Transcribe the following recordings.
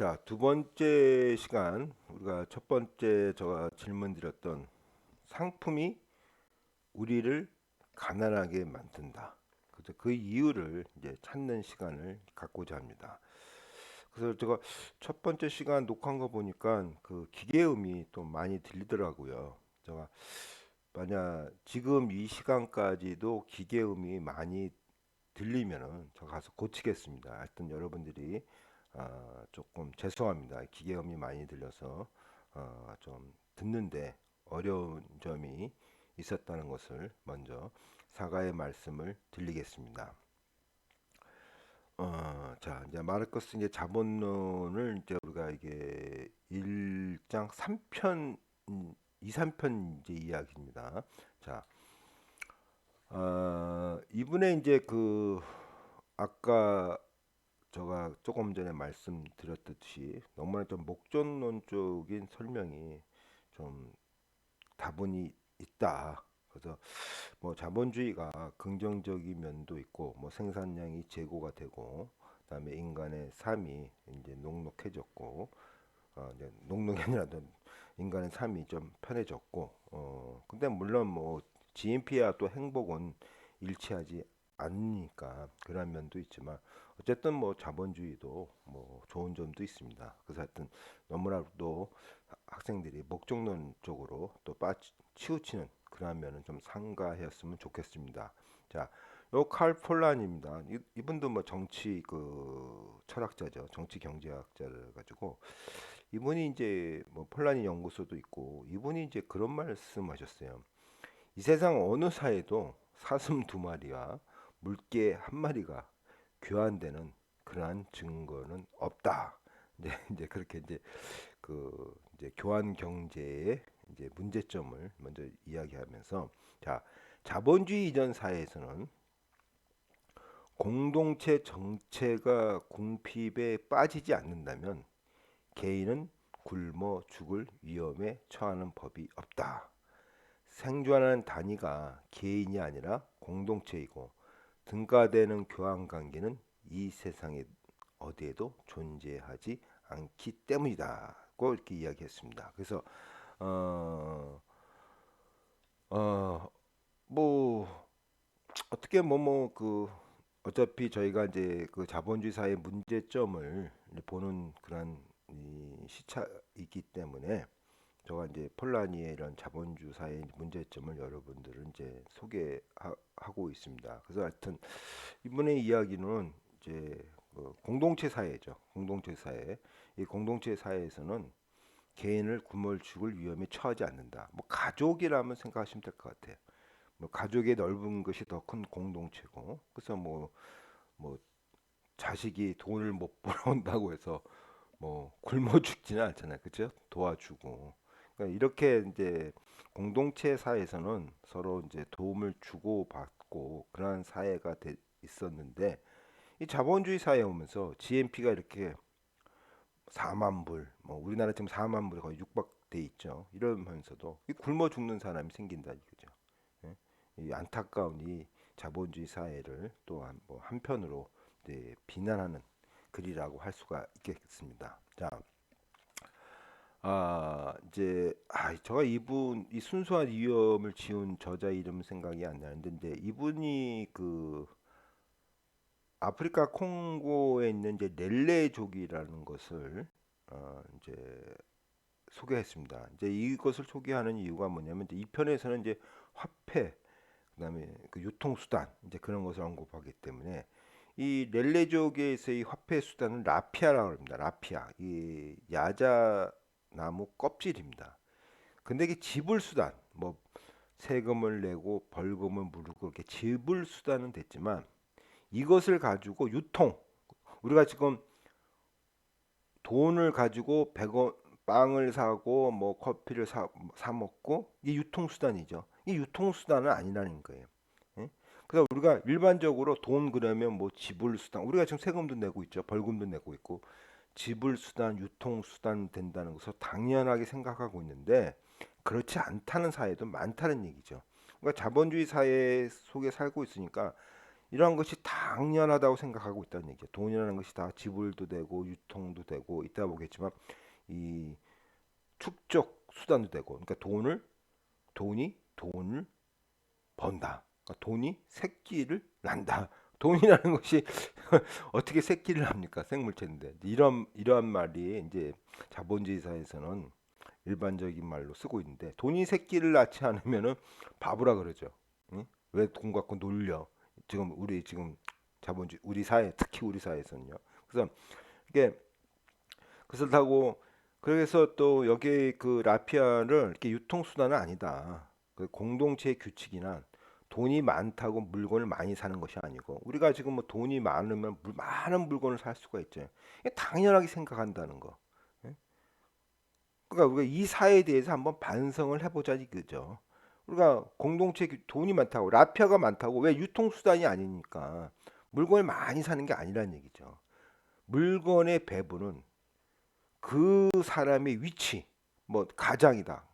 자, 두 번째 시간 우리가 첫 번째 제가 질문 드렸던 상품이 우리를 가난하게 만든다. 그래서 그 이유를 이제 찾는 시간을 갖고자 합니다. 그래서 제가 첫 번째 시간 녹화한 거 보니까 그 기계음이 또 많이 들리더라고요. 제가 만약 지금 이 시간까지도 기계음이 많이 들리면은 저 가서 고치겠습니다. 하여튼 여러분들이 조금 죄송합니다. 기계음이 많이 들려서 좀 듣는데 어려운 점이 있었다는 것을 먼저 사과의 말씀을 드리겠습니다. 자, 이제 마르크스 이제 자본론을 이제 우리가 이게 1장 3편, 2, 3편 이제 이야기입니다. 자, 이분의 이제 그 아까 제가 조금 전에 말씀드렸듯이 너무나 좀 목적론적인 설명이 좀 다분히 있다. 그래서 뭐 자본주의가 긍정적인 면도 있고 뭐 생산량이 제고가 되고 그다음에 인간의 삶이 이제 녹록해졌고 이제 녹록이 아니라 인간의 삶이 좀 편해졌고 근데 물론 뭐 GNP와 또 행복은 일치하지 않으니까 그런 면도 있지만 어쨌든 뭐 자본주의도 뭐 좋은 점도 있습니다. 그래서 하여튼 너무나도 학생들이 목적론 쪽으로 또 치우치는 그런 면은 좀 상가했으면 좋겠습니다. 자, 요 칼 폴란입니다. 이분도 뭐 정치 그 철학자죠. 정치 경제학자를 가지고 이분이 이제 뭐 폴란이 연구소도 있고 이분이 이제 그런 말씀하셨어요. 이 세상 어느 사회도 사슴 두 마리와 물개 한 마리가 교환되는 그러한 증거는 없다. 이제 그렇게 이제 그 이제 교환 경제의 이제 문제점을 먼저 이야기하면서 자, 자본주의 이전 사회에서는 공동체 정체가 궁핍에 빠지지 않는다면 개인은 굶어 죽을 위험에 처하는 법이 없다. 생존하는 단위가 개인이 아니라 공동체이고 등가되는 교환 관계는 이 세상에 어디에도 존재하지 않기 때문이다고 이렇게 이야기했습니다. 그래서 어, 어, 뭐 어떻게 그 어차피 저희가 이제 그 자본주의 사회의 문제점을 보는 그런 이 시차이기 때문에 제가 이제 폴라니의 이런 자본주의 사회의 문제점을 여러분들은 이제 소개하고 있습니다. 그래서 하여튼 이번의 이야기는 이제 그 공동체 사회죠. 공동체 사회. 이 공동체 사회에서는 개인을 굶어 죽을 위험에 처하지 않는다. 뭐 가족이라면 생각하시면 될 것 같아요. 뭐 가족의 넓은 것이 더 큰 공동체고, 그래서 뭐 자식이 돈을 못 벌어온다고 해서 뭐 굶어 죽지는 않잖아요, 그렇죠? 도와주고. 그러니까 이렇게 이제 공동체 사회에서는 서로 이제 도움을 주고 받고 그러한 사회가 있었는데 이 자본주의 사회에 오면서 GNP가 이렇게 4만 불, 뭐 우리나라 지금 4만 불에 거의 육박돼 있죠. 이러면서도 이 굶어 죽는 사람이 생긴다 이거죠. 예? 이 안타까운 이 자본주의 사회를 또한 뭐 한편으로 이제 비난하는 글이라고 할 수가 있겠습니다. 자, 이제 제가 이분 이 순수한 위험을 지운 저자 이름 생각이 안 나는데 이제 이분이 그 아프리카 콩고에 있는 이제 렐레족이라는 것을 이제 소개했습니다. 이제 이것을 소개하는 이유가 뭐냐면 이제 이 편에서는 이제 화폐, 그다음에 그 유통수단 이제 그런 것을 언급하기 때문에 이 렐레족에서의 화폐 수단은 라피아라고 합니다. 라피아, 이 야자 나무 껍질입니다. 근데 이게 지불 수단, 뭐 세금을 내고 벌금을 물고 이렇게 지불 수단은 됐지만 이것을 가지고 유통, 우리가 지금 돈을 가지고 100원 빵을 사고 뭐 커피를 사 먹고 이게 유통수단이죠. 이 유통수단은 아니라는 거예요. 예? 그래서 우리가 일반적으로 돈 그러면 뭐 지불수단, 우리가 지금 세금도 내고 있죠. 벌금도 내고 있고 지불수단, 유통수단 된다는 것을 당연하게 생각하고 있는데 그렇지 않다는 사회도 많다는 얘기죠. 그러니까 자본주의 사회 속에 살고 있으니까 이러한 것이 당연하다고 생각하고 있다는 얘기죠. 돈이라는 것이 다 지불도 되고 유통도 되고 이따 보겠지만 이 축적 수단도 되고, 그러니까 돈을 번다. 그러니까 돈이 새끼를 난다. 돈이라는 것이 어떻게 새끼를 합니까? 생물체인데. 이러한 말이 이제 자본주의 사회에서는 일반적인 말로 쓰고 있는데, 돈이 새끼를 낳지 않으면은 바보라 그러죠. 응? 왜 돈 갖고 놀려? 지금 자본주의 우리 사회, 특히 우리 사회에서는요. 그래서 이게 그렇다고, 그래서 또 여기 그 라피아를 이렇게 유통수단은 아니다. 그 공동체의 규칙이나 돈이 많다고 물건을 많이 사는 것이 아니고, 우리가 지금 뭐 돈이 많으면 많은 물건을 살 수가 있죠. 이게 당연하게 생각한다는 거. 예? 그러니까 우리가 이 사회에 대해서 한번 반성을 해보자 이거죠. 우리가 돈이 많다고, 라피아가 많다고, 왜 유통수단이 아니니까 물건을 많이 사는 게 아니라는 얘기죠. 물건의 배분은 그 사람의 위치, 뭐 가장이다.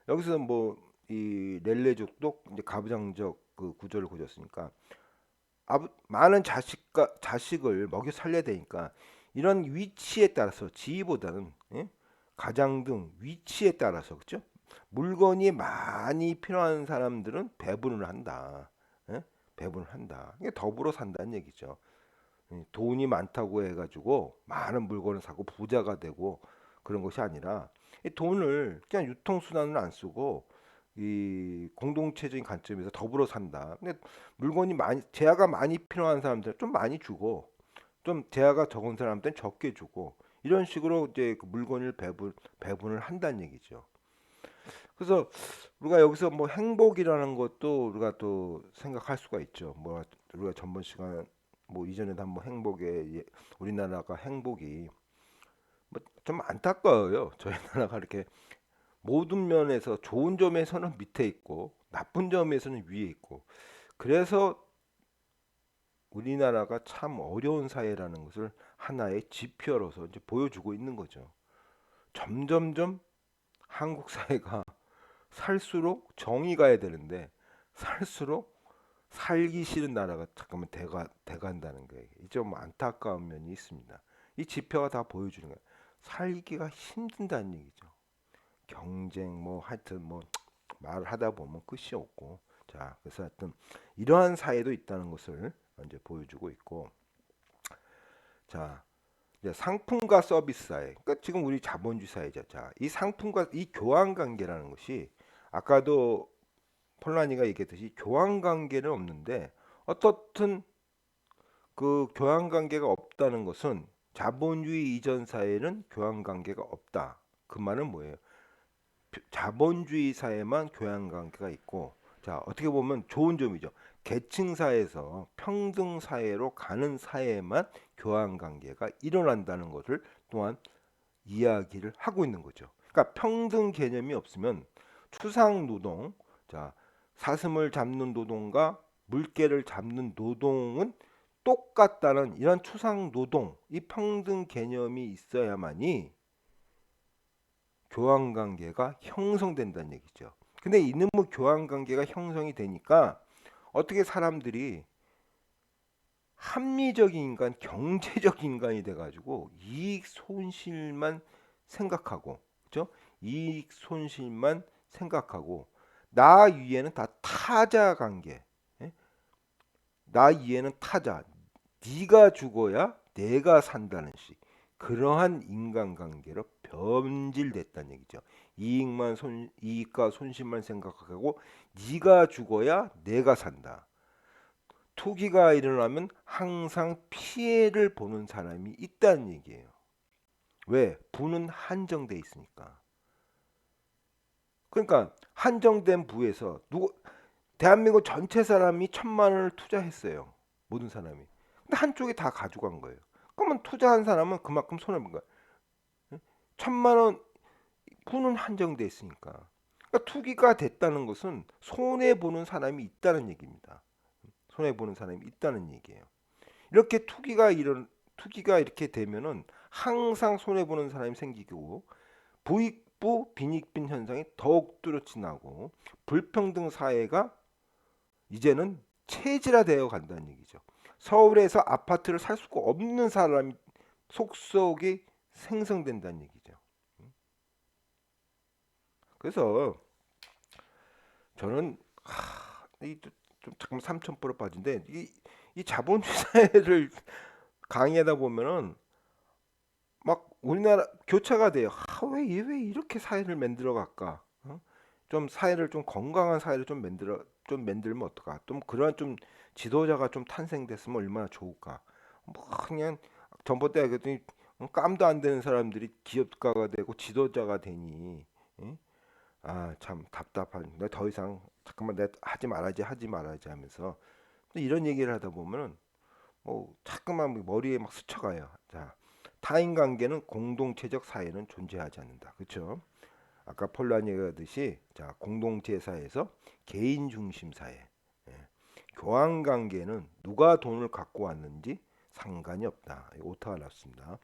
여기서 뭐 이 렐레족도 이제 가부장적 그 구조를 고졌으니까 많은 자식을 먹여 살려야 되니까 이런 위치에 따라서 지위보다는, 예? 가장 등 위치에 따라서, 그죠? 물건이 많이 필요한 사람들은 배분을 한다. 예? 배분을 한다. 이게 더불어 산다는 얘기죠. 돈이 많다고 해가지고 많은 물건을 사고 부자가 되고 그런 것이 아니라, 이 돈을 그냥 유통수단을 안 쓰고 이 공동체적인 관점에서 더불어 산다. 근데 재화가 많이 필요한 사람들 좀 많이 주고, 좀 재화가 적은 사람들은 적게 주고, 이런 식으로 이제 그 물건을 배분을 한다는 얘기죠. 그래서 우리가 여기서 뭐 행복이라는 것도 우리가 또 생각할 수가 있죠. 뭐 우리가 전번 시간 뭐 이전에도 한번 우리나라가 행복이 뭐 좀 안타까워요. 저희 나라가 이렇게 모든 면에서 좋은 점에서는 밑에 있고 나쁜 점에서는 위에 있고, 그래서 우리나라가 참 어려운 사회라는 것을 하나의 지표로서 이제 보여주고 있는 거죠. 점점점 한국 사회가 살수록 정이 가야 되는데 살수록 살기 싫은 나라가 잠깐만 돼간다는 거예요. 이 좀 안타까운 면이 있습니다. 이 지표가 다 보여주는 거예요. 살기가 힘든다는 얘기죠. 경쟁 뭐 하여튼 뭐 말을 하다 보면 끝이 없고, 자 그래서 하여튼 이러한 사회도 있다는 것을 이제 보여주고 있고, 자 이제 상품과 서비스 사회, 그러니까 지금 우리 자본주의 사회죠. 자, 이 상품과 이 교환 관계라는 것이 아까도 폴라니가 얘기했듯이 교환 관계는 없는데, 어떻든 그 교환 관계가 없다는 것은 자본주의 이전 사회는 교환 관계가 없다. 그 말은 뭐예요? 자본주의 사회만 교환 관계가 있고, 자 어떻게 보면 좋은 점이죠. 계층 사회에서 평등 사회로 가는 사회에만 교환 관계가 일어난다는 것을 또한 이야기를 하고 있는 거죠. 그러니까 평등 개념이 없으면 추상 노동, 자 사슴을 잡는 노동과 물개를 잡는 노동은 똑같다는 이런 추상 노동, 이 평등 개념이 있어야만이 교환 관계가 형성된다는 얘기죠. 근데 이놈의 교환 관계가 형성이 되니까 어떻게 사람들이 합리적인 인간, 경제적 인간이 돼가지고 이익 손실만 생각하고, 그죠? 이익 손실만 생각하고, 나 위에는 다 타자 관계. 예? 나 위에는 타자. 네가 죽어야 내가 산다는 식. 그러한 인간관계로 변질됐다는 얘기죠. 이익과 손실만 생각하고 네가 죽어야 내가 산다. 투기가 일어나면 항상 피해를 보는 사람이 있다는 얘기예요. 왜? 부는 한정돼 있으니까. 그러니까 한정된 부에서 대한민국 전체 사람이 1,000만 원을 투자했어요. 모든 사람이. 근데 한쪽이 다 가져간 거예요. 그러면 투자한 사람은 그만큼 손해 본 거야. 1,000만 원 부는 한정돼 있으니까. 그러니까 투기가 됐다는 것은 손해 보는 사람이 있다는 얘기입니다. 손해 보는 사람이 있다는 얘기예요. 이렇게 투기가 이렇게 되면은 항상 손해 보는 사람이 생기고, 부익부 빈익빈 현상이 더욱 뚜렷이 나고, 불평등 사회가 이제는 체질화되어 간다는 얘기죠. 서울에서 아파트를 살 수가 없는 사람이 속속이 생성된다는 얘기죠. 그래서 저는 좀 잠깐 삼천포로 빠진데 이 자본주의 사회를 강의하다 보면은 막 우리나라 교차가 돼요. 왜 이렇게 사회를 만들어 갈까? 좀 사회를 좀 건강한 사회를 좀 만들면 어떨까? 좀 그런 좀 지도자가 좀 탄생됐으면 얼마나 좋을까? 뭐 그냥 전봇대 그랬더니 깜도 안 되는 사람들이 기업가가 되고 지도자가 되니 예? 참 답답한. 내가 더 이상 잠깐만 내가 하지 말아야지 하면서 이런 얘기를 하다 보면은 뭐 자꾸만 머리에 막 스쳐가요. 자, 타인 관계는 공동체적 사회는 존재하지 않는다. 그렇죠? 아까 폴란이 얘기하듯이 자 공동체 사회에서 개인 중심 사회. 예. 교환 관계는 누가 돈을 갖고 왔는지 상관이 없다. 오타가 났습니다.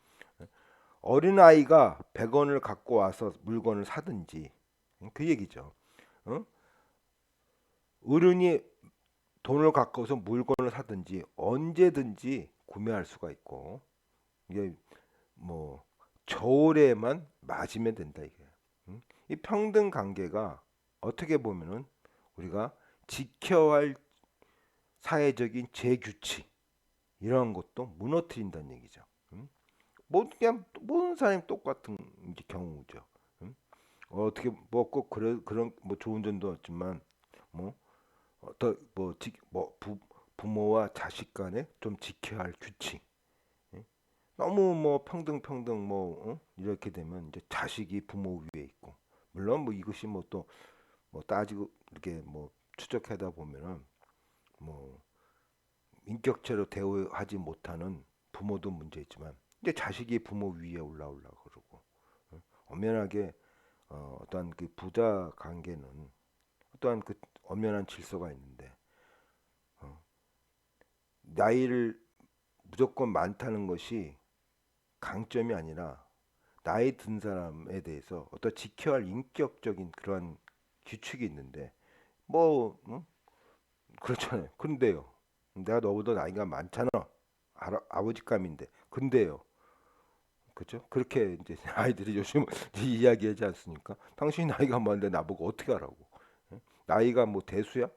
어린 아이가 100원을 갖고 와서 물건을 사든지 그 얘기죠. 어? 어른이 돈을 갖고서 물건을 사든지 언제든지 구매할 수가 있고 이게 뭐 저울에만 맞으면 된다 이게. 이 평등 관계가 어떻게 보면은 우리가 지켜야 할 사회적인 제규칙 이런 것도 무너뜨린다는 얘기죠. 그냥 모든 사람이 똑같은 이제 경우죠. 어떻게 뭐 꼭 그런 뭐 좋은 점도 없지만 뭐 어떤 부모와 자식 간에 좀 지켜야 할 규칙. 예? 너무 뭐 평등 이렇게 되면 이제 자식이 부모 위에 있고 물론 뭐 이것이 뭐 또 뭐 따지고 이렇게 뭐 추적하다 보면은 뭐 인격체로 대우하지 못하는 부모도 문제 있지만 이제 자식이 부모 위에 올라오려고 그러고 엄연하게 어떠한 그 부자 관계는 어떠한 그 엄연한 질서가 있는데 어, 나이를 무조건 많다는 것이 강점이 아니라 나이 든 사람에 대해서 어떤 지켜야 할 인격적인 그러한 규칙이 있는데 뭐 그렇잖아요. 근데요. 내가 너보다 나이가 많잖아. 아버지감인데. 근데요. 그죠? 그렇게 이제 아이들이 요즘 이야기하지 않습니까? 당신이 나이가 많은데 나보고 어떻게 하라고? 예? 나이가 뭐 대수야?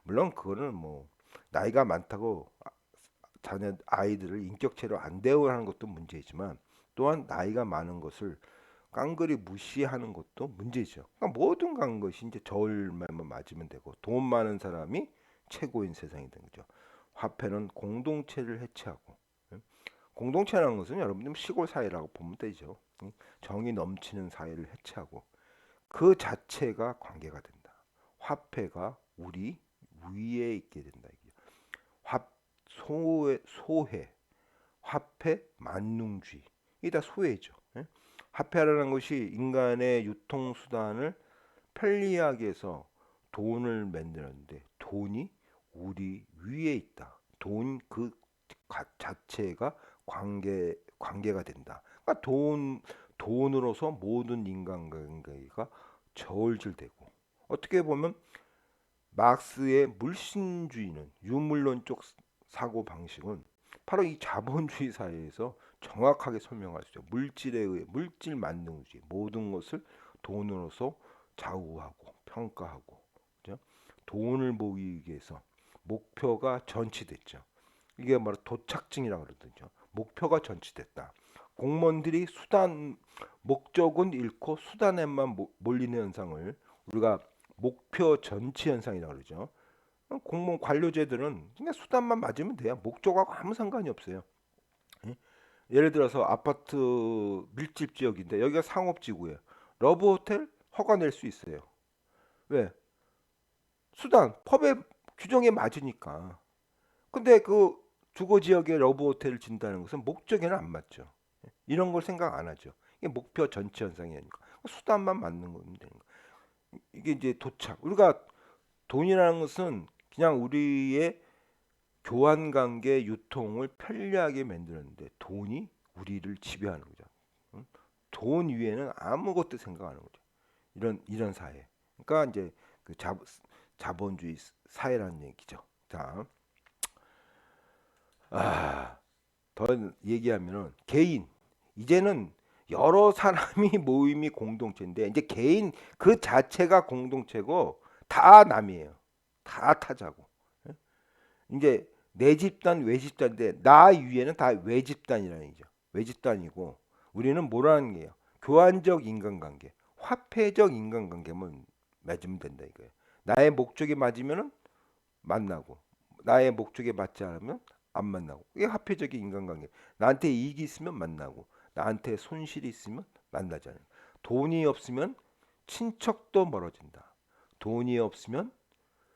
물론 그거는 뭐 나이가 많다고 자녀 아이들을 인격체로 안 대우하는 것도 문제이지만 또한 나이가 많은 것을 깡그리 무시하는 것도 문제죠. 그러니까 모든 간 것이 이제 저울만 맞으면 되고 돈 많은 사람이 최고인 세상이 된 거죠. 화폐는 공동체를 해체하고 공동체라는 것은 여러분들 시골 사회라고 보면 되죠. 정이 넘치는 사회를 해체하고 그 자체가 관계가 된다. 화폐가 우리 위에 있게 된다. 화 소회, 화폐 만능주의 이게 다 소외죠. 예? 화폐라는 것이 인간의 유통 수단을 편리하게 해서 돈을 만드는데 돈이 우리 위에 있다. 돈 그 자체가 관계가 된다. 그러니까 돈으로서 모든 인간관계가 저울질되고 어떻게 보면 막스의 물신주의는 유물론적 사고 방식은 바로 이 자본주의 사회에서 정확하게 설명할 수 있죠. 물질에 의해 물질 만능주의 모든 것을 돈으로서 좌우하고 평가하고 그죠? 돈을 모으기 위해서 목표가 전치됐죠. 이게 바로 도착증이라고 그러거든요. 목표가 전치됐다. 공무원들이 목적은 잃고 수단에만 몰리는 현상을 우리가 목표 전치 현상이라고 그러죠. 공무원 관료제들은 그냥 수단만 맞으면 돼요. 목적하고 아무 상관이 없어요. 예? 예를 들어서 아파트 밀집 지역인데 여기가 상업지구예요. 러브 호텔 허가 낼 수 있어요. 왜? 수단 법의 규정에 맞으니까. 근데 그 주거 지역에 러브 호텔을 진다는 것은 목적에는 안 맞죠. 이런 걸 생각 안 하죠. 이게 목표 전체 현상이 아니까 수단만 맞는 거면 되는 거. 이게 이제 도착. 우리가 돈이라는 것은 그냥 우리의 교환 관계 유통을 편리하게 만드는데 돈이 우리를 지배하는 거죠. 응? 돈 위에는 아무것도 생각 안 하는 거죠. 이런 사회. 그러니까 이제 그 자본주의 사회라는 얘기죠. 자, 아, 더 얘기하면은 개인 이제는 여러 사람이 모임이 공동체인데 이제 개인 그 자체가 공동체고 다 남이에요. 다 타자고. 예? 이제 내 집단 외집단인데 나 위에는 다 외집단이라는 얘기죠. 외집단이고 우리는 뭐라는 게요? 교환적 인간관계, 화폐적 인간관계만 맺으면 된다 이거예요. 나의 목적이 맞으면은 만나고 나의 목적에 맞지 않으면 안 만나고 이게 화폐적인 인간관계. 나한테 이익이 있으면 만나고 나한테 손실이 있으면 만나잖아요. 돈이 없으면 친척도 멀어진다. 돈이 없으면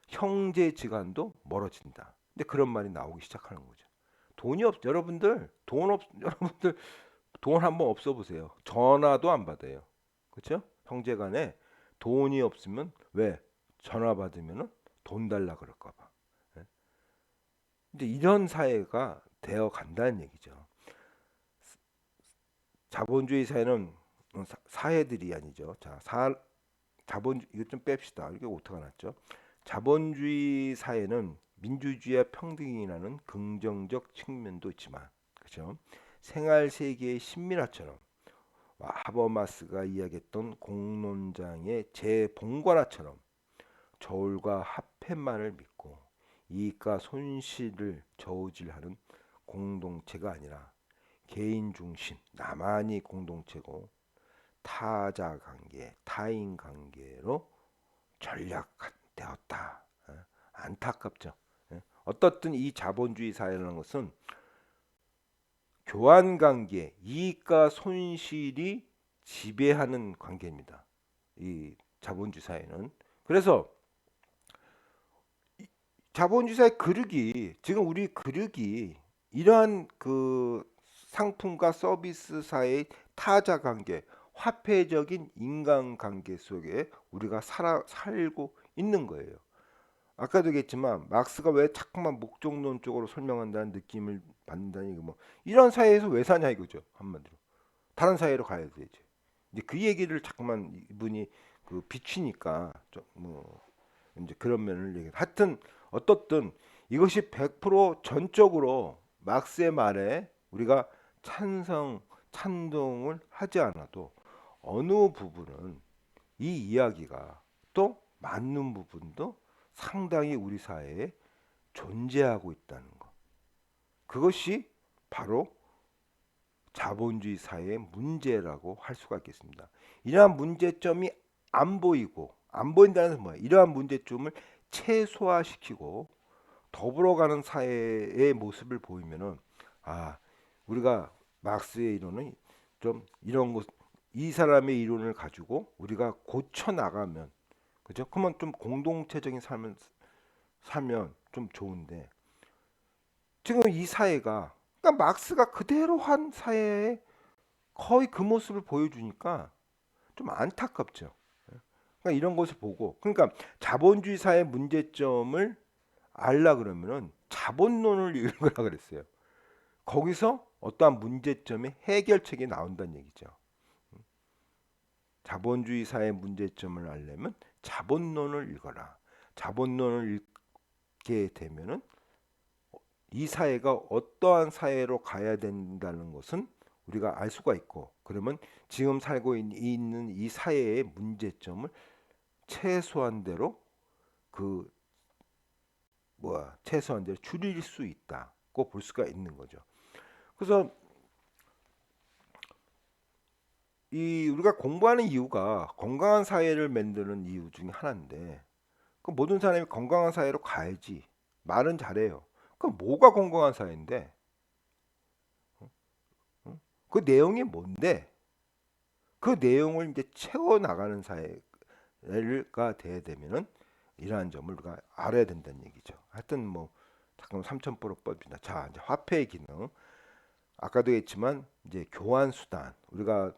형제지간도 멀어진다. 근데 그런 말이 나오기 시작하는 거죠. 돈이 없 여러분들 돈 없 여러분들 돈 한번 없어 보세요. 전화도 안 받아요. 그렇죠? 형제간에 돈이 없으면 왜 전화 받으면은 돈 달라 그럴까 봐. 예? 이제 이런 사회가 되어 간다는 얘기죠. 자본주의 사회는 사회들이 아니죠. 자, 자본 이거 좀 뺍시다. 이게 오타가 났죠. 자본주의 사회는 민주주의와 평등이라는 긍정적 측면도 있지만, 그죠? 생활 세계의 신민화처럼 하버마스가 이야기했던 공론장의 재봉관화처럼 저울과 화폐만을 믿고 이익과 손실을 저울질하는 공동체가 아니라 개인 중심, 나만이 공동체고 타자 관계, 타인 관계로 전략되었다. 안타깝죠. 예. 어떻든 이 자본주의 사회라는 것은 교환 관계, 이익과 손실이 지배하는 관계입니다. 이 자본주의 사회는. 그래서 자본주의 사회 그릇이 지금 우리 그릇이 이러한 그 상품과 서비스 사이의 타자 관계, 화폐적인 인간 관계 속에 우리가 살고 있는 거예요. 아까도 얘기했지만 막스가 왜 자꾸만 목적론 쪽으로 설명한다는 느낌을 받는다니 뭐 이런 사회에서 왜 사냐 이거죠. 한마디로 다른 사회로 가야 되지. 이제 그 얘기를 자꾸만 이분이 그 비추니까 좀뭐 이제 그런 면을 얘기. 하여튼 어떻든 이것이 100% 전적으로 막스의 말에 우리가 찬동을 하지 않아도 어느 부분은 이 이야기가 또 맞는 부분도 상당히 우리 사회에 존재하고 있다는 것. 그것이 바로 자본주의 사회의 문제라고 할 수가 있겠습니다. 이러한 문제점이 안 보인다는 것은 뭐야? 이러한 문제점을 최소화시키고 더불어가는 사회의 모습을 보이면은 아 우리가 막스의 이론은 좀 이런 것 이 사람의 이론을 가지고 우리가 고쳐 나가면 그죠? 그러면 좀 공동체적인 삶을 살면 좀 좋은데 지금 이 사회가 그러니까 막스가 그대로 한 사회에 거의 그 모습을 보여주니까 좀 안타깝죠. 그러니까 이런 것을 보고 그러니까 자본주의 사회의 문제점을 알라 그러면은 자본론을 읽으라 그랬어요. 거기서 어떠한 문제점의 해결책이 나온다는 얘기죠. 자본주의 사회의 문제점을 알려면 자본론을 읽어라. 자본론을 읽게 되면은 이 사회가 어떠한 사회로 가야 된다는 것은 우리가 알 수가 있고 그러면 지금 살고 있는 이 사회의 문제점을 최소한 대로 그 최소한 대로 줄일 수 있다고 볼 수가 있는 거죠. 그래서 이 우리가 공부하는 이유가 건강한 사회를 만드는 이유 중에 하나인데 그 모든 사람이 건강한 사회로 가야지 말은 잘해요. 그 뭐가 건강한 사회인데 어? 그 내용이 뭔데 그 내용을 이제 채워 나가는 사회가 돼야 되면은 이러한 점을 우리가 알아야 된다는 얘기죠. 하여튼 뭐 잠깐 삼천포로법이나 자 이제 화폐의 기능 아까도 했지만 이제 교환 수단 우리가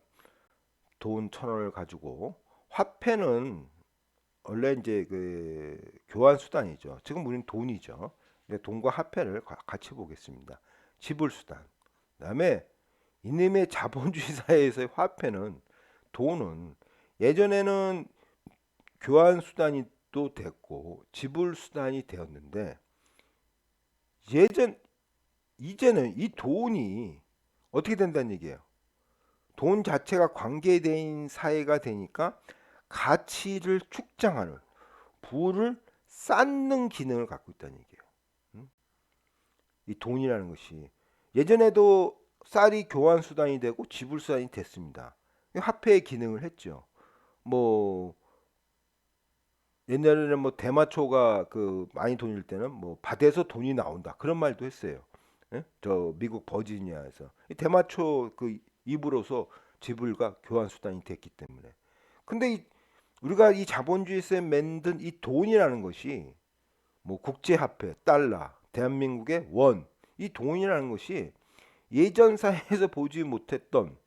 돈 1,000원을 가지고 화폐는 원래 이제 그 교환 수단이죠. 지금 우리는 돈이죠. 근데 돈과 화폐를 같이 보겠습니다. 지불 수단. 그다음에 이님의 자본주의 사회에서의 화폐는 돈은 예전에는 교환 수단이 또 됐고 지불 수단이 되었는데 예전 이제는 이 돈이 어떻게 된다는 얘기예요. 돈 자체가 관계된 사회가 되니까 가치를 축장하는, 부를 쌓는 기능을 갖고 있다는 얘기예요. 음? 이 돈이라는 것이 예전에도 쌀이 교환 수단이 되고 지불 수단이 됐습니다. 화폐의 기능을 했죠. 뭐 옛날에는 뭐 대마초가 그 많이 돈일 때는 뭐 밭에서 돈이 나온다 그런 말도 했어요. 예? 저 미국 버지니아에서 이 대마초 그 입으로서 지불과 교환 수단이 됐기 때문에. 근데 우리가 이 자본주의에서 만든 이 돈이라는 것이 뭐 국제화폐, 달러, 대한민국의 원, 이 돈이라는 것이 예전 사회에서 보지 못했던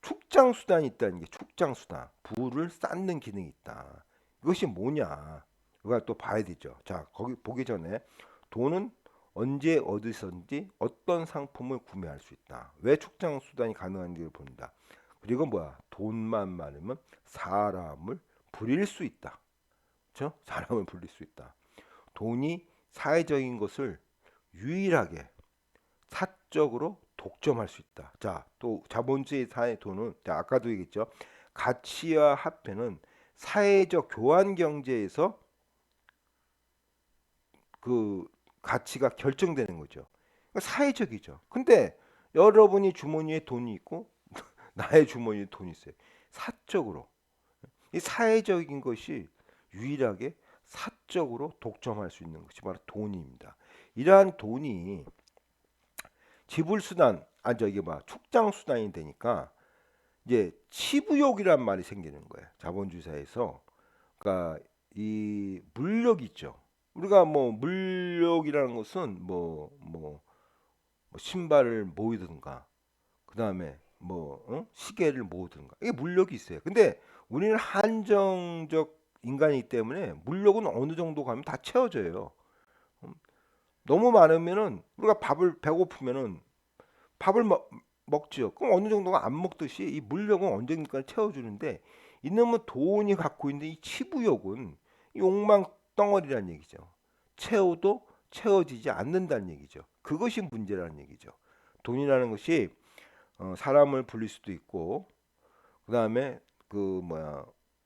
축장 수단이 있다는 게 축장 수단, 부를 쌓는 기능이 있다. 이것이 뭐냐? 이걸 또 봐야 되죠. 자, 거기 보기 전에 돈은 언제 어디서든지 어떤 상품을 구매할 수 있다. 왜 축장 수단이 가능한지를 본다. 그리고 뭐야? 돈만 많으면 사람을 부릴 수 있다. 그렇죠? 사람을 부릴 수 있다. 돈이 사회적인 것을 유일하게 사적으로 독점할 수 있다. 자, 또 자본주의 사회 돈은 자, 아까도 얘기했죠. 가치와 화폐는 사회적 교환 경제에서 그 가치가 결정되는 거죠. 그러니까 사회적이죠. 근데 여러분이 주머니에 돈이 있고 나의 주머니에 돈이 있어요. 사적으로. 이 사회적인 것이 유일하게 사적으로 독점할 수 있는 것이 바로 돈입니다. 이러한 돈이 지불 수단, 아 저기 뭐 축장 수단이 되니까 이제 치부욕이란 말이 생기는 거예요. 자본주의 사회에서. 그러니까 이 물욕 있죠. 우리가 뭐 물욕이라는 것은 뭐 신발을 모으든가 그다음에 뭐 시계를 모으든가 이게 물욕이 있어요. 근데 우리는 한정적 인간이기 때문에 물욕은 어느 정도 가면 다 채워져요. 음, 너무 많으면은 우리가 밥을 배고프면은 밥을 먹지요. 그럼 어느 정도가 안 먹듯이 이 물욕은 언젠가 채워주는데 이놈의 돈이 갖고 있는 이 치부욕은 욕망 덩어리란 얘기죠. 채워도 채워지지 않는다는 얘기죠. 그것이 문제라는 얘기죠. 돈이라는 것이 사람을 불릴 수도 있고 그다음에 그 뭐야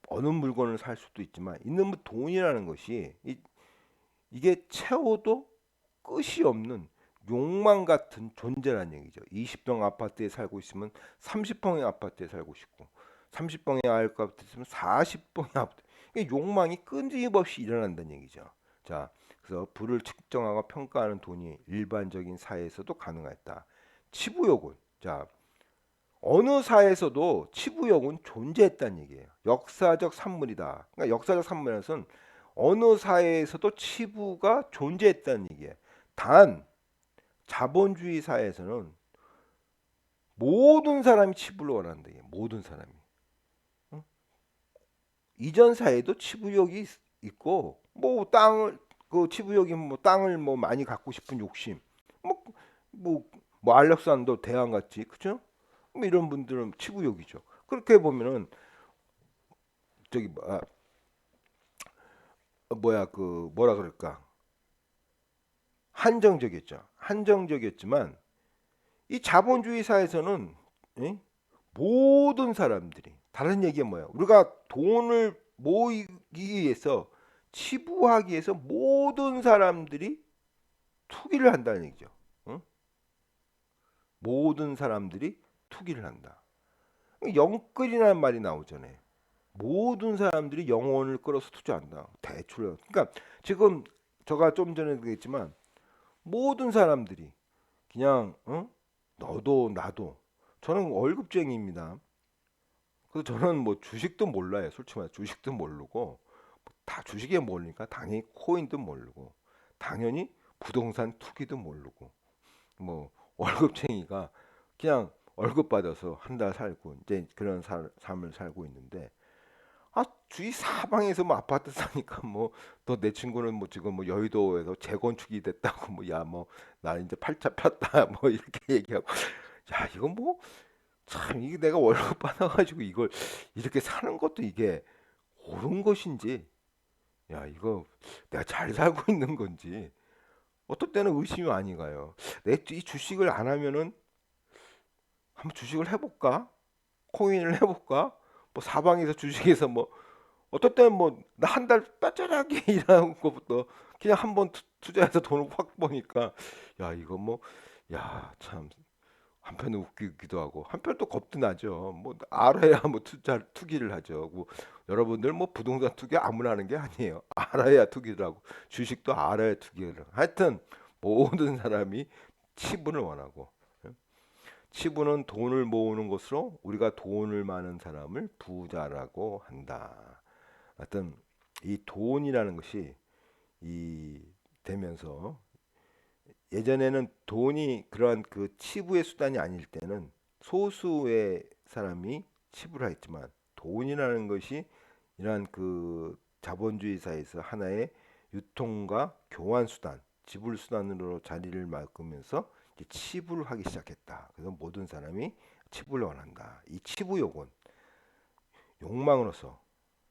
어느 물건을 살 수도 있지만 이놈의 돈이라는 것이 이게 채워도 끝이 없는 욕망 같은 존재라는 얘기죠. 20평 아파트에 살고 있으면 30평의 아파트에 살고 싶고 30평의 아파트에 있으면 40평의 아파트. 이게 욕망이 끊임없이 일어난다는 얘기죠. 자, 그래서 부를 측정하고 평가하는 돈이 일반적인 사회에서도 가능했다. 치부욕은 자 어느 사회에서도 치부욕은 존재했다는 얘기예요. 역사적 산물이다. 그러니까 역사적 산물에서는 어느 사회에서도 치부가 존재했다는 얘기예요. 단 자본주의 사회에서는 모든 사람이 치부를 원한다. 모든 사람이. 응? 이전 사회도 치부욕이 있고 뭐 땅을 그 치부욕이 뭐 땅을 뭐 많이 갖고 싶은 욕심. 뭐 뭐 뭐 알렉산더 대왕 같이 그죠? 뭐 이런 분들은 치부욕이죠. 그렇게 보면은 저기 뭐야 그 뭐라 그럴까? 한정적이었죠. 한정적이었지만 이 자본주의 사회에서는 예? 모든 사람들이 다른 얘기가 뭐야? 우리가 돈을 모으기 위해서 치부하기 위해서 모든 사람들이 투기를 한다는 얘기죠. 응? 모든 사람들이 투기를 한다. 영끌이라는 말이 나오잖아요. 모든 사람들이 영혼을 끌어서 투자한다. 대출. 그러니까 지금 제가 좀 전에 얘기했지만 모든 사람들이 그냥 너도 나도 저는 월급쟁이입니다. 그래서 저는 뭐 주식도 몰라요. 솔직히 말해 주식도 모르고 다 주식에 모르니까 당연히 코인도 모르고 당연히 부동산 투기도 모르고 뭐 월급쟁이가 그냥 월급 받아서 한 달 살고 이제 그런 삶을 살고 있는데 아 주위 사방에서 뭐 아파트 사니까 뭐 또 내 친구는 뭐 지금 뭐 여의도에서 재건축이 됐다고 뭐 야 뭐 나 이제 팔자 폈다 뭐 이렇게 얘기하고 야 이건 뭐 참 이게 내가 월급 받아가지고 이걸 이렇게 사는 것도 이게 옳은 것인지 야 이거 내가 잘 살고 있는 건지 어떨 때는 의심이 많이 가요. 내 이 주식을 안 하면은 한번 주식을 해볼까? 코인을 해볼까? 뭐 사방에서 주식에서 뭐 어떨 때는 뭐 나 한 달 빠짜하게 일하는 것부터 그냥 한번 투자해서 돈을 확 버니까 야 이거 뭐 야 참 한편은 웃기기도 하고 한편 또 겁도 나죠. 뭐 알아야 뭐 투기를 하죠. 뭐 여러분들 뭐 부동산 투기 아무나 하는 게 아니에요. 알아야 투기를 하고 주식도 알아야 투기를 하고. 하여튼 모든 사람이 치분을 원하고 예? 치분은 돈을 모으는 것으로 우리가 돈을 많은 사람을 부자라고 한다. 하여튼 이 돈이라는 것이 이 되면서 예전에는 돈이 그러한 그 치부의 수단이 아닐 때는 소수의 사람이 치부를 했지만 돈이라는 것이 이러한 그 자본주의 사회에서 하나의 유통과 교환 수단, 지불 수단으로 자리를 맡으면서 이제 치부를 하기 시작했다. 그래서 모든 사람이 치부를 원한다. 이 치부 욕은 욕망으로서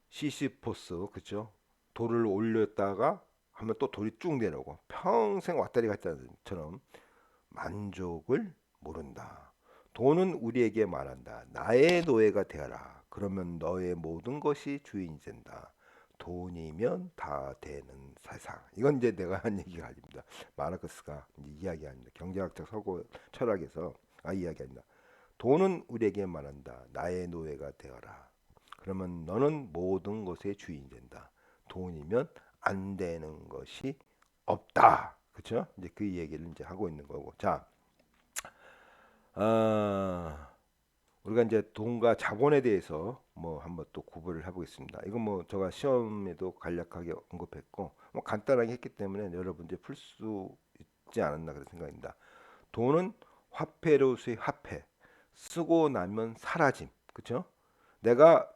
시시포스 그죠? 돌을 올렸다가 하면 또 돌이 쭉 내려오고 평생 왔다리 갔다처럼 만족을 모른다. 돈은 우리에게 말한다. 나의 노예가 되어라. 그러면 너의 모든 것이 주인이 된다. 돈이면 다 되는 세상. 이건 이제 내가 한 얘기가 아닙니다. 마르크스가 이제 이야기합니다. 경제학적 서구 철학에서 이야기합니다. 돈은 우리에게 말한다. 나의 노예가 되어라. 그러면 너는 모든 것의 주인이 된다. 돈이면 안 되는 것이 없다. 그렇죠? 이제 그 얘기를 이제 하고 있는 거고. 자, 아, 우리가 이제 돈과 자본에 대해서 뭐 한번 또 구분을 해보겠습니다. 이건 뭐 제가 시험에도 간략하게 언급했고 뭐 간단하게 했기 때문에 여러분들 풀 수 있지 않았나 그런 생각입니다. 돈은 화폐로서의 화폐, 쓰고 나면 사라짐, 그렇죠? 내가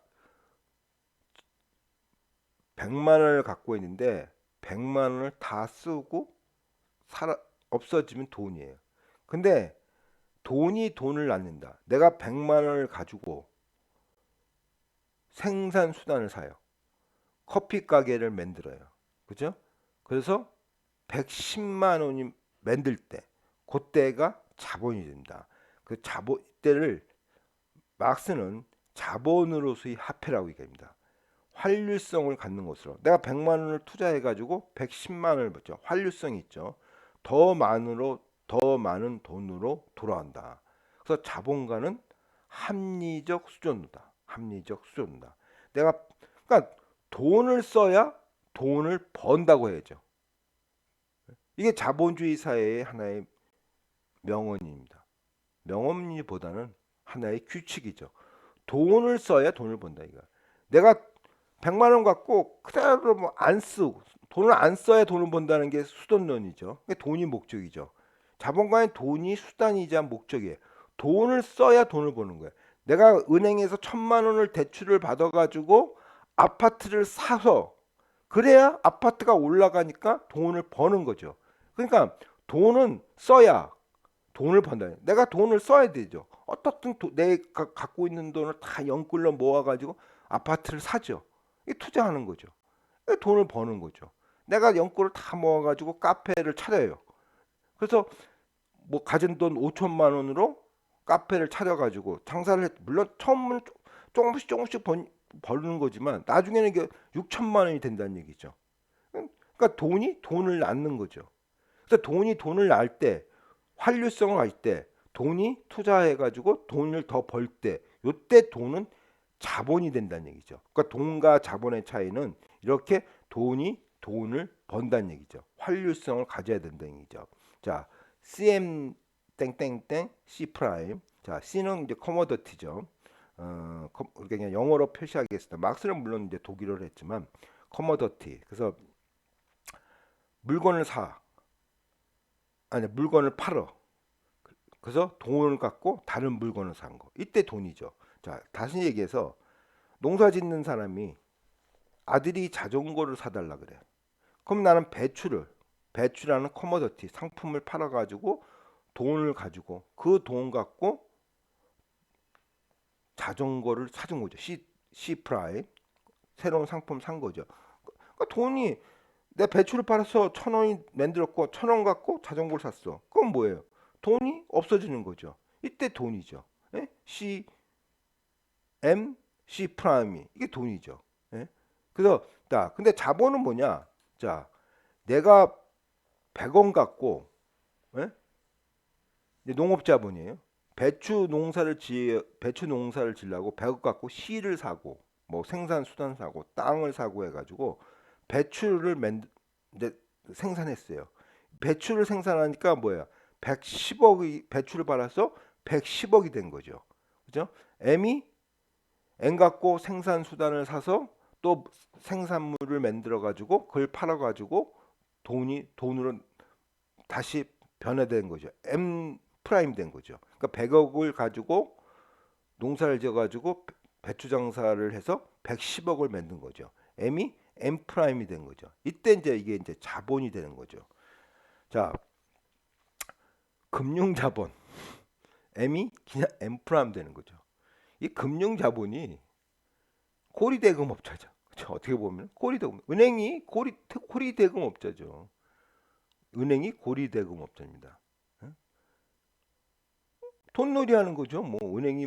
100만 원을 갖고 있는데 100만 원을 다 쓰고 사라 없어지면 돈이에요. 근데 돈이 돈을 낳는다. 내가 100만 원을 가지고 생산 수단을 사요. 커피 가게를 만들어요. 그죠? 그래서 110만 원이 만들 때 그때가 자본이 된다. 그 자본 때를 막스는 자본으로서의 화폐라고 얘기합니다. 환류성을 갖는 것으로 내가 100만 원을 투자해 가지고 110만 원을 받죠. 환류성이 있죠. 더 많은 돈으로 돌아온다. 그래서 자본가는 합리적 수준이다. 합리적 수준이다. 내가 그러니까 돈을 써야 돈을 번다고 해야죠. 이게 자본주의 사회의 하나의 명언입니다. 명언이보다는 하나의 규칙이죠. 돈을 써야 돈을 번다 이거. 내가 100만 원 갖고 그대로 뭐 안 쓰고 돈을 안 써야 돈을 번다는 게 수돈론이죠. 그게 돈이 목적이죠. 자본가의 돈이 수단이자 목적이에요. 돈을 써야 돈을 버는 거예요. 내가 은행에서 1,000만 원을 대출을 받아가지고 아파트를 사서 그래야 아파트가 올라가니까 돈을 버는 거죠. 그러니까 돈은 써야 돈을 번다. 내가 돈을 써야 되죠. 어떻든 내가 갖고 있는 돈을 다 연끌로 모아가지고 아파트를 사죠. 이게 투자하는 거죠. 이게 돈을 버는 거죠. 내가 연끌을 다 모아가지고 카페를 차려요. 그래서 뭐 가진 돈 5천만 원으로 카페를 차려가지고 장사를 물론 처음은 조금씩 버는 거지만 나중에는 이게 6천만 원이 된다는 얘기죠. 그러니까 돈이 돈을 낳는 거죠. 그래서 돈이 돈을 낳을 때 환류성을 할 때 돈이 투자해가지고 돈을 더 벌 때 요때 돈은 자본이 된다는 얘기죠. 그러니까 돈과 자본의 차이는 이렇게 돈이 돈을 번다는 얘기죠. 환류성을 가져야 된다는 얘기죠. 자, CM 땡땡땡 C 프라임. 자, C는 이제 커머더티죠. 우리가 그냥 영어로 표시하겠습니다. 막스는 물론 이제 독일어로 했지만 커머더티. 그래서 물건을 사. 아니 물건을 팔어. 그래서 돈을 갖고 다른 물건을 산 거. 이때 돈이죠. 자, 다시 얘기해서 농사 짓는 사람이 아들이 자전거를 사달라 그래. 그럼 나는 배추라는 커머더티 상품을 팔아가지고 돈을 가지고 그 돈 갖고 자전거를 사준 거죠. C 프라임 새로운 상품 산 거죠. 그러니까 돈이 내 배추를 팔아서 1,000원이 만들었고 1,000원 갖고 자전거를 샀어. 그건 뭐예요? 돈이 없어지는 거죠. 이때 돈이죠. 예? M, C 프라임이 이게 돈이죠. 예? 그래서 자, 근데 자본은 뭐냐? 자, 내가 100원 갖고 예? 이제 농업자본이에요. 배추 농사를 지려고 100원 갖고 씨를 사고 뭐 생산 수단 사고 땅을 사고 해가지고 배추를 이제 생산했어요. 배추를 생산하니까 뭐야? 110억이 배추를 팔아서 110억이 된 거죠. 그죠? M이 M 갖고 생산 수단을 사서 또 생산물을 만들어 가지고 그걸 팔아 가지고 돈으로 다시 변화된 거죠. M 프라임 된 거죠. 그러니까 100억을 가지고 농사를 지어 가지고 배추 장사를 해서 110억을 만든 거죠. M이 M 프라임이 된 거죠. 이때 이게 자본이 되는 거죠. 자, 금융 자본. M이 그냥 M 프라임 되는 거죠. 이 금융 자본이 고리대금업자죠. 그렇죠? 어떻게 보면 고리대금 은행이 고리대금업자죠. 은행이 고리대금업자입니다. 돈놀이 하는 거죠. 뭐 은행이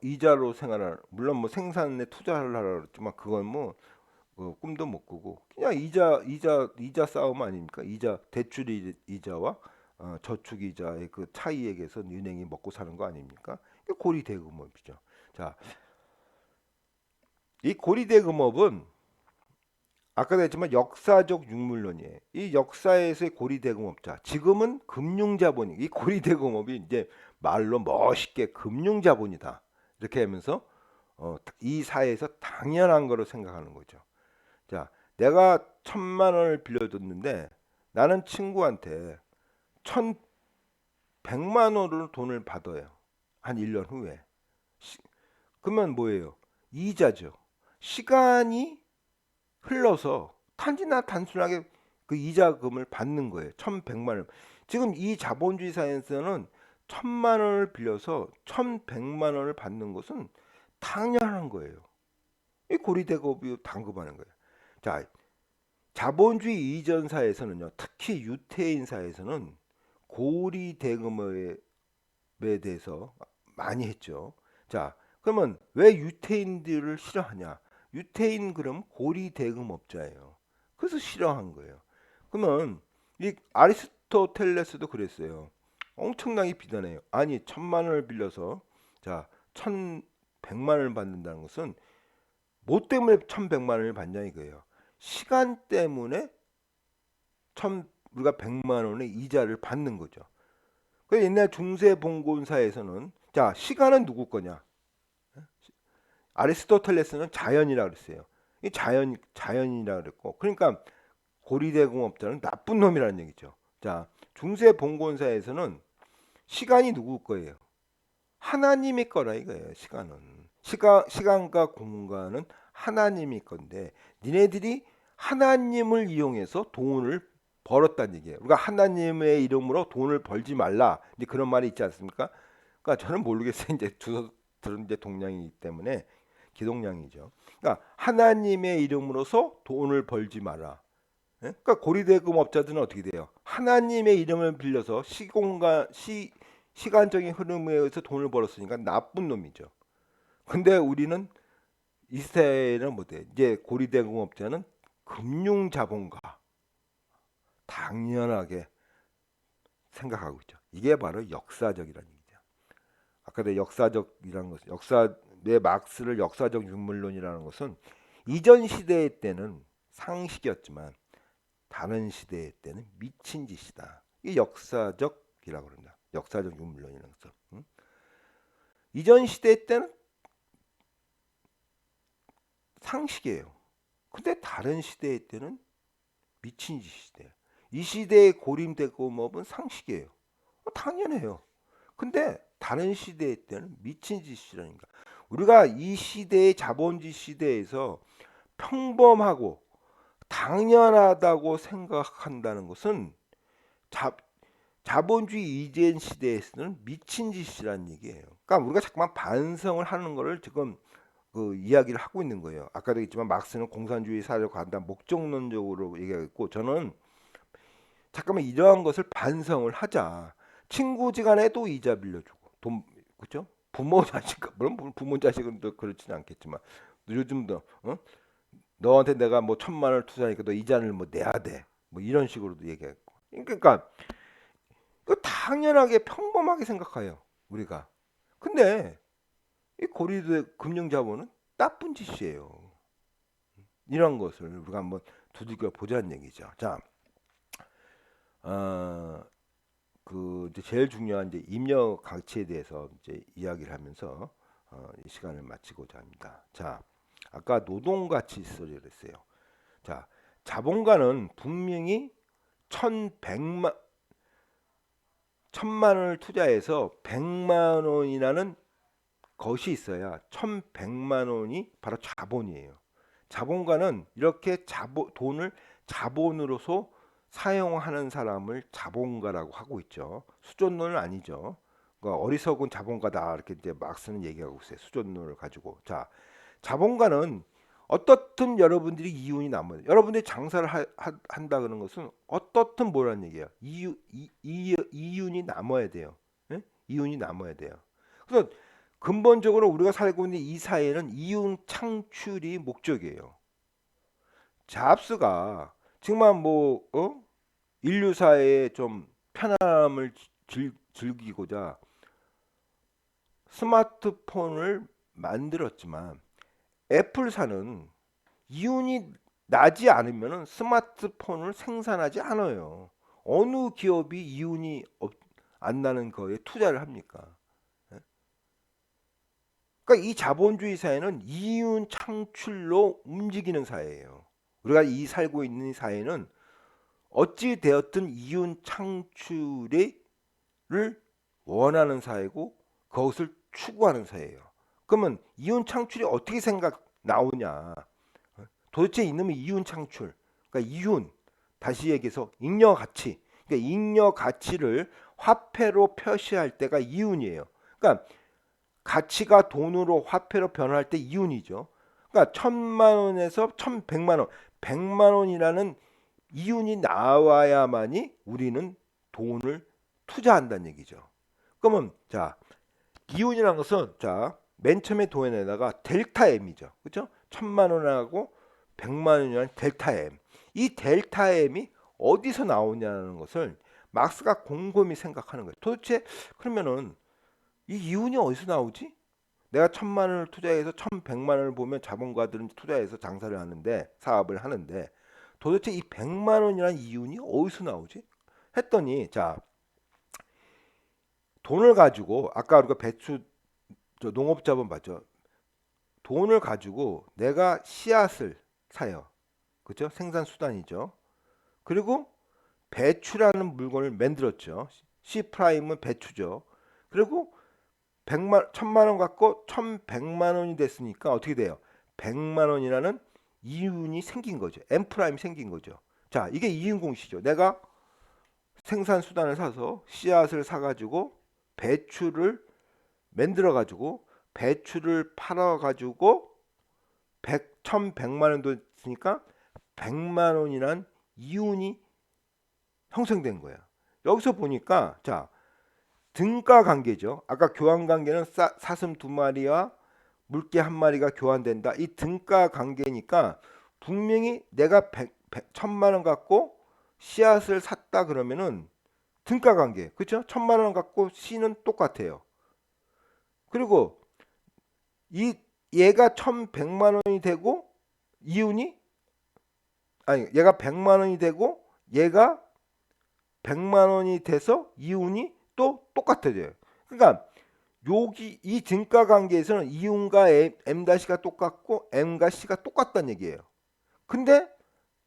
이자로 생활하는 물론 뭐 생산에 투자를 하라 그랬지만 그건 꿈도 못 꾸고 그냥 이자 싸움 아닙니까? 대출 이자와 저축 이자의 그 차이에게서 은행이 먹고 사는 거 아닙니까? 이게 고리대금업이죠. 자, 이 고리대금업은 아까도 했지만 역사적 유물론이에요. 이 역사에서의 고리대금업자. 지금은 금융자본이 이 고리대금업이 이제 말로 멋있게 금융자본이다. 이렇게 하면서 이 사회에서 당연한 거로 생각하는 거죠. 자, 내가 1,000만 원을 빌려줬는데 나는 친구한테 1,100만 원으로 돈을 받아요. 한 1년 후에. 그러면 뭐예요? 이자죠. 시간이 흘러서 단순하게 그 이자금을 받는 거예요. 1,100만 원. 지금 이 자본주의 사회에서는 1,000만 원을 빌려서 1,100만 원을 받는 것은 당연한 거예요. 이 고리대금이 당급하는 거예요. 자, 자본주의 이전 사회에서는요, 특히 유태인 사회에서는 고리대금에 대해서 많이 했죠. 자, 그러면 왜 유태인들을 싫어하냐? 유태인 그럼 고리대금업자예요. 그래서 싫어한 거예요. 그러면 이 아리스토텔레스도 그랬어요. 엄청나게 비난해요. 아니 1,000만 원을 빌려서 자 1,100만 원을 받는다는 것은 뭐 때문에 1,100만 원을 받냐 이거예요. 시간 때문에 우리가 100만 원의 이자를 받는 거죠. 그 옛날 중세 봉건사에서는 자 시간은 누구 거냐? 아리스토텔레스는 자연이라 그랬어요. 이 자연이라 그랬고, 그러니까 고리대공업자는 나쁜 놈이라는 얘기죠. 자, 중세 봉건사에서는 시간이 누구 거예요? 하나님의 거라 이거예요. 시간과 공간은 하나님의 건데, 니네들이 하나님을 이용해서 돈을 벌었다는 얘기예요. 우리가 하나님의 이름으로 돈을 벌지 말라. 이제 그런 말이 있지 않습니까? 그러니까 저는 모르겠어요. 이제 주소 들은 이제 동양이기 때문에 기동량이죠. 그러니까 하나님의 이름으로서 돈을 벌지 마라. 예? 그러니까 고리대금업자들은 어떻게 돼요? 하나님의 이름을 빌려서 시간적인 흐름에 의해서 돈을 벌었으니까 나쁜 놈이죠. 근데 우리는 이스라엘은 뭐돼? 이제 고리대금업자는 금융자본가 당연하게 생각하고 있죠. 이게 바로 역사적이라는 얘기죠. 아까도 역사적이라는 것은 내 막스를 역사적 유물론이라는 것은 이전 시대 때는 상식이었지만 다른 시대 때는 미친 짓이다. 이게 역사적이라고 그런다. 역사적 유물론이라는 것은. 이전 시대 때는 상식이에요. 근데 다른 시대 때는 미친 짓이돼요. 이 시대의 고림대금업은 상식이에요. 당연해요. 근데 다른 시대 때는 미친 짓이라니까. 우리가 이 시대의 자본주의 시대에서 평범하고 당연하다고 생각한다는 것은 자본주의 이전 시대에서는 미친 짓이라는 얘기예요. 그러니까 우리가 자꾸만 반성을 하는 거를 지금 그 이야기를 하고 있는 거예요. 아까도 했지만 막스는 공산주의 사회로 간다 목적론적으로 얘기했고 저는 잠깐만 이러한 것을 반성을 하자. 친구지간에도 이자 빌려주고 돈 그죠? 부모 자식 물론 부모 자식은 또 그렇지는 않겠지만 요즘도 너한테 내가 뭐 1,000만 원을 투자하니까 너 이자를 뭐 내야 돼. 뭐 이런 식으로도 얘기했고. 그러니까 이거 당연하게 평범하게 생각해요. 우리가. 근데 이 고리도의 금융자본은 나쁜 짓이에요. 이런 것을 우리가 한번 두들겨 보자는 얘기죠. 자, 어, 그 이제 제일 중요한 이제 임력 가치에 대해서 이제 이야기를 하면서 이 시간을 마치고자 합니다. 자, 아까 노동 가치 소리를 했어요. 자, 자본가는 분명히 1,100만 1,000만 원을 투자해서 100만 원이라는 것이 있어야 1,100만 원이 바로 자본이에요. 자본가는 이렇게 돈을 자본으로서 사용하는 사람을 자본가라고 하고 있죠. 수존론은 아니죠. 그러니까 어리석은 자본가다 이렇게 이제 막스는 얘기하고 있어요. 수존론을 가지고. 자, 자본가는 어떻든 여러분들이 이윤이 남아요. 여러분들이 장사를 한다 그런 것은 어떻든 뭐라는 얘기예요. 이윤이 남아야 돼요. 예? 이윤이 남아야 돼요. 그래서 근본적으로 우리가 살고 있는 이 사회는 이윤 창출이 목적이에요. 잡스가 정말 인류 사회에 좀 편함을 즐기고자 스마트폰을 만들었지만 애플사는 이윤이 나지 않으면 스마트폰을 생산하지 않아요. 어느 기업이 이윤이 안 나는 거에 투자를 합니까? 예? 그러니까 이 자본주의 사회는 이윤 창출로 움직이는 사회예요. 우리가 이 살고 있는 사회는 어찌 되었든 이윤 창출을 원하는 사회고 그것을 추구하는 사회예요. 그러면 이윤 창출이 어떻게 나오냐? 도대체 이놈의 이윤 창출, 그러니까 이윤 다시 얘기해서 잉여 가치, 그러니까 잉여 가치를 화폐로 표시할 때가 이윤이에요. 그러니까 가치가 돈으로 화폐로 변할 때 이윤이죠. 그러니까 1,000만 원에서 1,100만 원, 100만 원이라는 이윤이 나와야만이 우리는 돈을 투자한다는 얘기죠. 그러면 자 이윤이라는 것은 맨 처음에 도안에다가 델타 M이죠. 그렇죠? 1,000만 원하고 100만 원이라는 델타 M. 이 델타 M이 어디서 나오냐는 것을 막스가 곰곰이 생각하는 거예요. 도대체 그러면은 이 이윤이 어디서 나오지? 내가 1,000만 원을 투자해서 1,100만 원을 보면 자본가들은 투자해서 장사를 하는데 사업을 하는데 도대체 이 100만 원이라는 이윤이 어디서 나오지? 했더니 돈을 가지고 아까 우리가 배추 농업자본 봤죠. 돈을 가지고 내가 씨앗을 사요. 그죠? 생산 수단이죠. 그리고 배추라는 물건을 만들었죠. C 프라임은 배추죠. 그리고 1,000만 원 갖고 1,100만 원이 됐으니까 어떻게 돼요? 100만 원이라는 이윤이 생긴 거죠. M 프라임이 생긴 거죠. 자, 이게 이윤 공시죠. 내가 생산 수단을 사서 씨앗을 사가지고 배추를 만들어 가지고 배추를 팔아 가지고 1,100만 원도 있으니까 100만 원이란 이윤이 형성된 거야. 여기서 보니까 등가 관계죠. 아까 교환 관계는 사슴 두 마리와 물개 한 마리가 교환된다. 이 등가 관계니까 분명히 내가 1,000만 원 갖고 씨앗을 샀다 그러면은 등가 관계. 그렇죠? 1,000만 원 갖고 씨는 똑같아요. 그리고 얘가 1,100만 원이 되고 이윤이 얘가 100만 원이 되고 얘가 100만 원이 돼서 이윤이 또 똑같아져요. 그러니까 여기 이 등가 관계에서는 이윤과 M-가 똑같고 M과 C가 똑같다는 얘기예요. 근데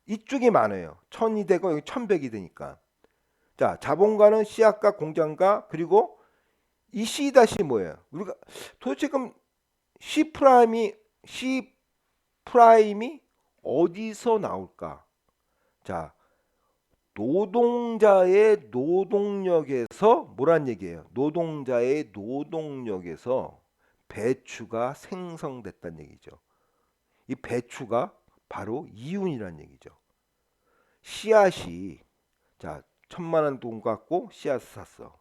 이쪽이 많아요. 1,000이 되고 여기 1,100이 되니까. 자, 자본가는 씨앗과 공장가 그리고 이 C 다시 뭐예요? 우리가 도대체 그럼 C 프라임이 어디서 나올까? 자, 노동자의 노동력에서 뭐란 얘기예요? 노동자의 노동력에서 배추가 생성됐다는 얘기죠. 이 배추가 바로 이윤이라는 얘기죠. 씨앗이 자 1,000만 원 돈 갖고 씨앗을 샀어.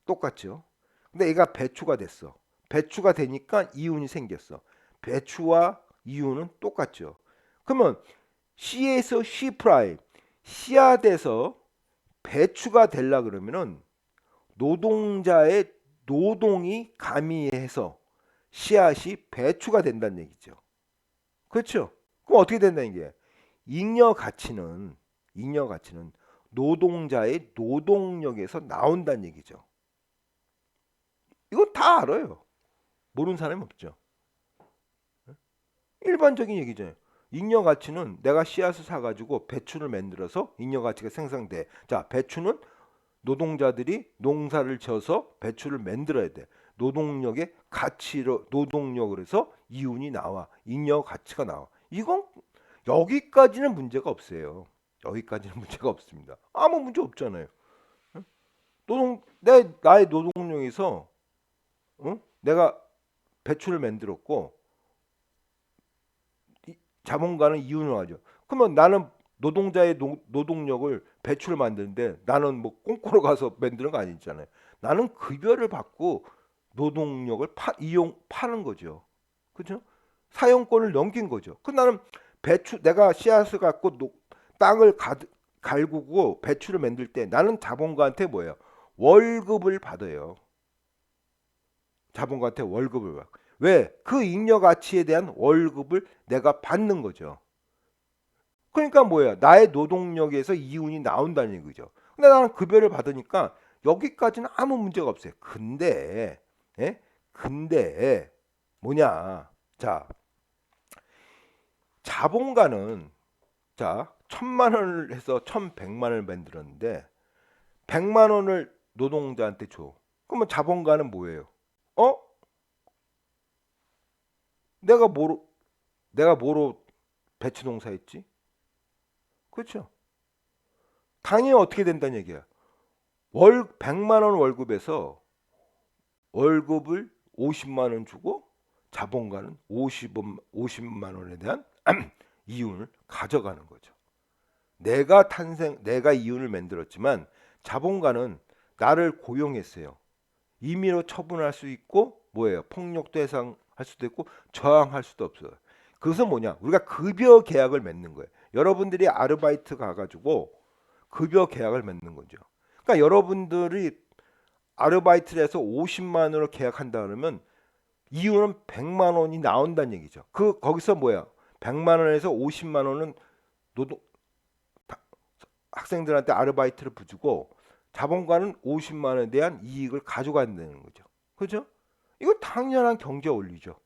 똑같죠. 근데 얘가 배추가 됐어. 배추가 되니까 이윤이 생겼어. 배추와 이윤은 똑같죠. 그러면 C에서 C 프라임 씨앗에서 배추가 되려 그러면은 노동자의 노동이 가미해서 씨앗이 배추가 된다는 얘기죠. 그렇죠? 그럼 어떻게 된다는 게 잉여 가치는 노동자의 노동력에서 나온다는 얘기죠. 이거 다 알아요. 모르는 사람이 없죠. 일반적인 얘기잖아요. 잉여 가치는 내가 씨앗을 사가지고 배추를 만들어서 잉여 가치가 생성돼. 자, 배추는 노동자들이 농사를 지어서 배추를 만들어야 돼. 노동력의 가치로 노동력을 해서 이윤이 나와. 잉여 가치가 나와. 이건 여기까지는 문제가 없어요. 여기까지는 문제가 없습니다. 아무 문제 없잖아요. 나의 노동력에서 내가 배추를 만들었고 자본가는 이윤을 하죠. 그러면 나는 노동자의 노동력을 배추를 만드는데 나는 뭐 꽁꼬로 가서 만드는 거 아니잖아요. 나는 급여를 받고 노동력을 파는 거죠. 그죠? 사용권을 넘긴 거죠. 그 나는 내가 씨앗을 갖고 땅을 갈구고 배추를 만들 때 나는 자본가한테 뭐예요? 월급을 받아요. 자본가한테 월급을 받아. 왜? 그 잉여 가치에 대한 월급을 내가 받는 거죠. 그러니까 뭐야? 나의 노동력에서 이윤이 나온다는 얘기죠. 근데 나는 급여를 받으니까 여기까지는 아무 문제가 없어요. 근데 예? 근데 뭐냐? 자, 자본가는 자, 1,000만 원을 해서 1,100만 원을 만들었는데 100만 원을 노동자한테 줘. 그러면 자본가는 뭐예요? 어? 내가 뭐로 내가 뭐로 배추 농사했지? 그렇죠? 당연히 어떻게 된다는 얘기야. 100만 원 월급에서 월급을 50만 원 주고 자본가는 50만 원에 대한 이윤을 가져가는 거죠. 내가 이윤을 만들었지만 자본가는 나를 고용했어요. 임의로 처분할 수 있고 뭐예요? 폭력도 해상할 수도 있고 저항할 수도 없어요. 그것은 뭐냐? 우리가 급여 계약을 맺는 거예요. 여러분들이 아르바이트 가가지고 급여 계약을 맺는 거죠. 그러니까 여러분들이 아르바이트를 해서 50만 원으로 계약한다 그러면 이유는 100만 원이 나온다는 얘기죠. 거기서 뭐야? 100만 원에서 50만 원은 노동 학생들한테 아르바이트를 부주고 자본가는 50만 원에 대한 이익을 가져간다는 거죠. 그죠? 이거 당연한 경제 원리죠.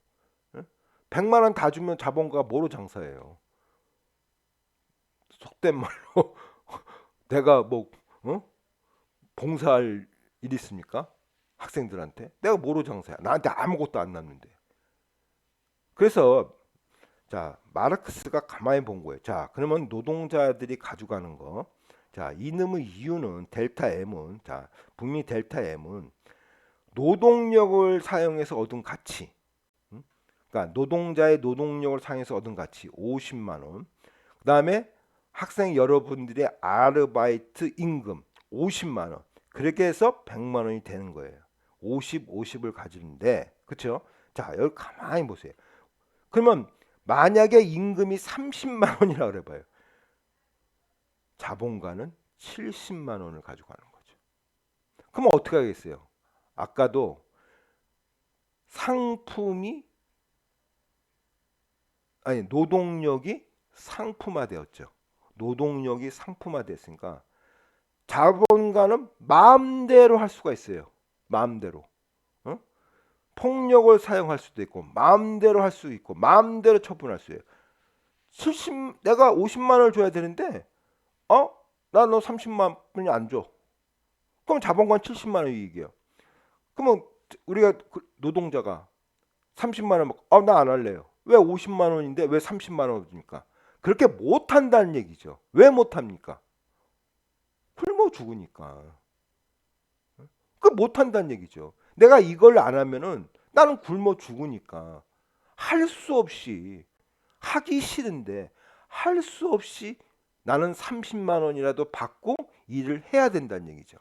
100만 원 다 주면 자본가가 뭐로 장사해요? 속된 말로 내가 뭐 봉사할 일 있습니까? 학생들한테 내가 뭐로 장사해? 나한테 아무것도 안 남는데. 그래서 자 마르크스가 가만히 본 거예요. 자 그러면 노동자들이 가져가는 거. 자 이놈의 이유는 델타 M은 자 분명히 델타 M은 노동력을 사용해서 얻은 가치. 그러니까 노동자의 노동력을 사용해서 얻은 가치 50만 원. 그다음에 학생 여러분들의 아르바이트 임금 50만 원. 그렇게 해서 100만 원이 되는 거예요. 50을 가지는데 그렇죠? 자, 여기 가만히 보세요. 그러면 만약에 임금이 30만 원이라 그래 봐요. 자본가는 70만 원을 가져가는 거죠. 그럼 어떻게 하겠어요? 아까도 노동력이 상품화되었죠. 노동력이 상품화됐으니까 자본가는 마음대로 할 수가 있어요. 마음대로. 폭력을 사용할 수도 있고 마음대로 할 수 있고 마음대로 처분할 수 있어요. 내가 50만 원을 줘야 되는데 나 너 30만 원이 안 줘. 그럼 자본가는 70만 원 이익이에요. 그러면 우리가 노동자가 30만 원 나 안 할래요. 왜 50만 원인데 왜 30만 원 줍니까? 그렇게 못 한다는 얘기죠. 왜 못 합니까? 굶어 죽으니까. 그 못 한다는 얘기죠. 내가 이걸 안 하면은 나는 굶어 죽으니까 할 수 없이 하기 싫은데 할 수 없이 나는 30만 원이라도 받고 일을 해야 된다는 얘기죠.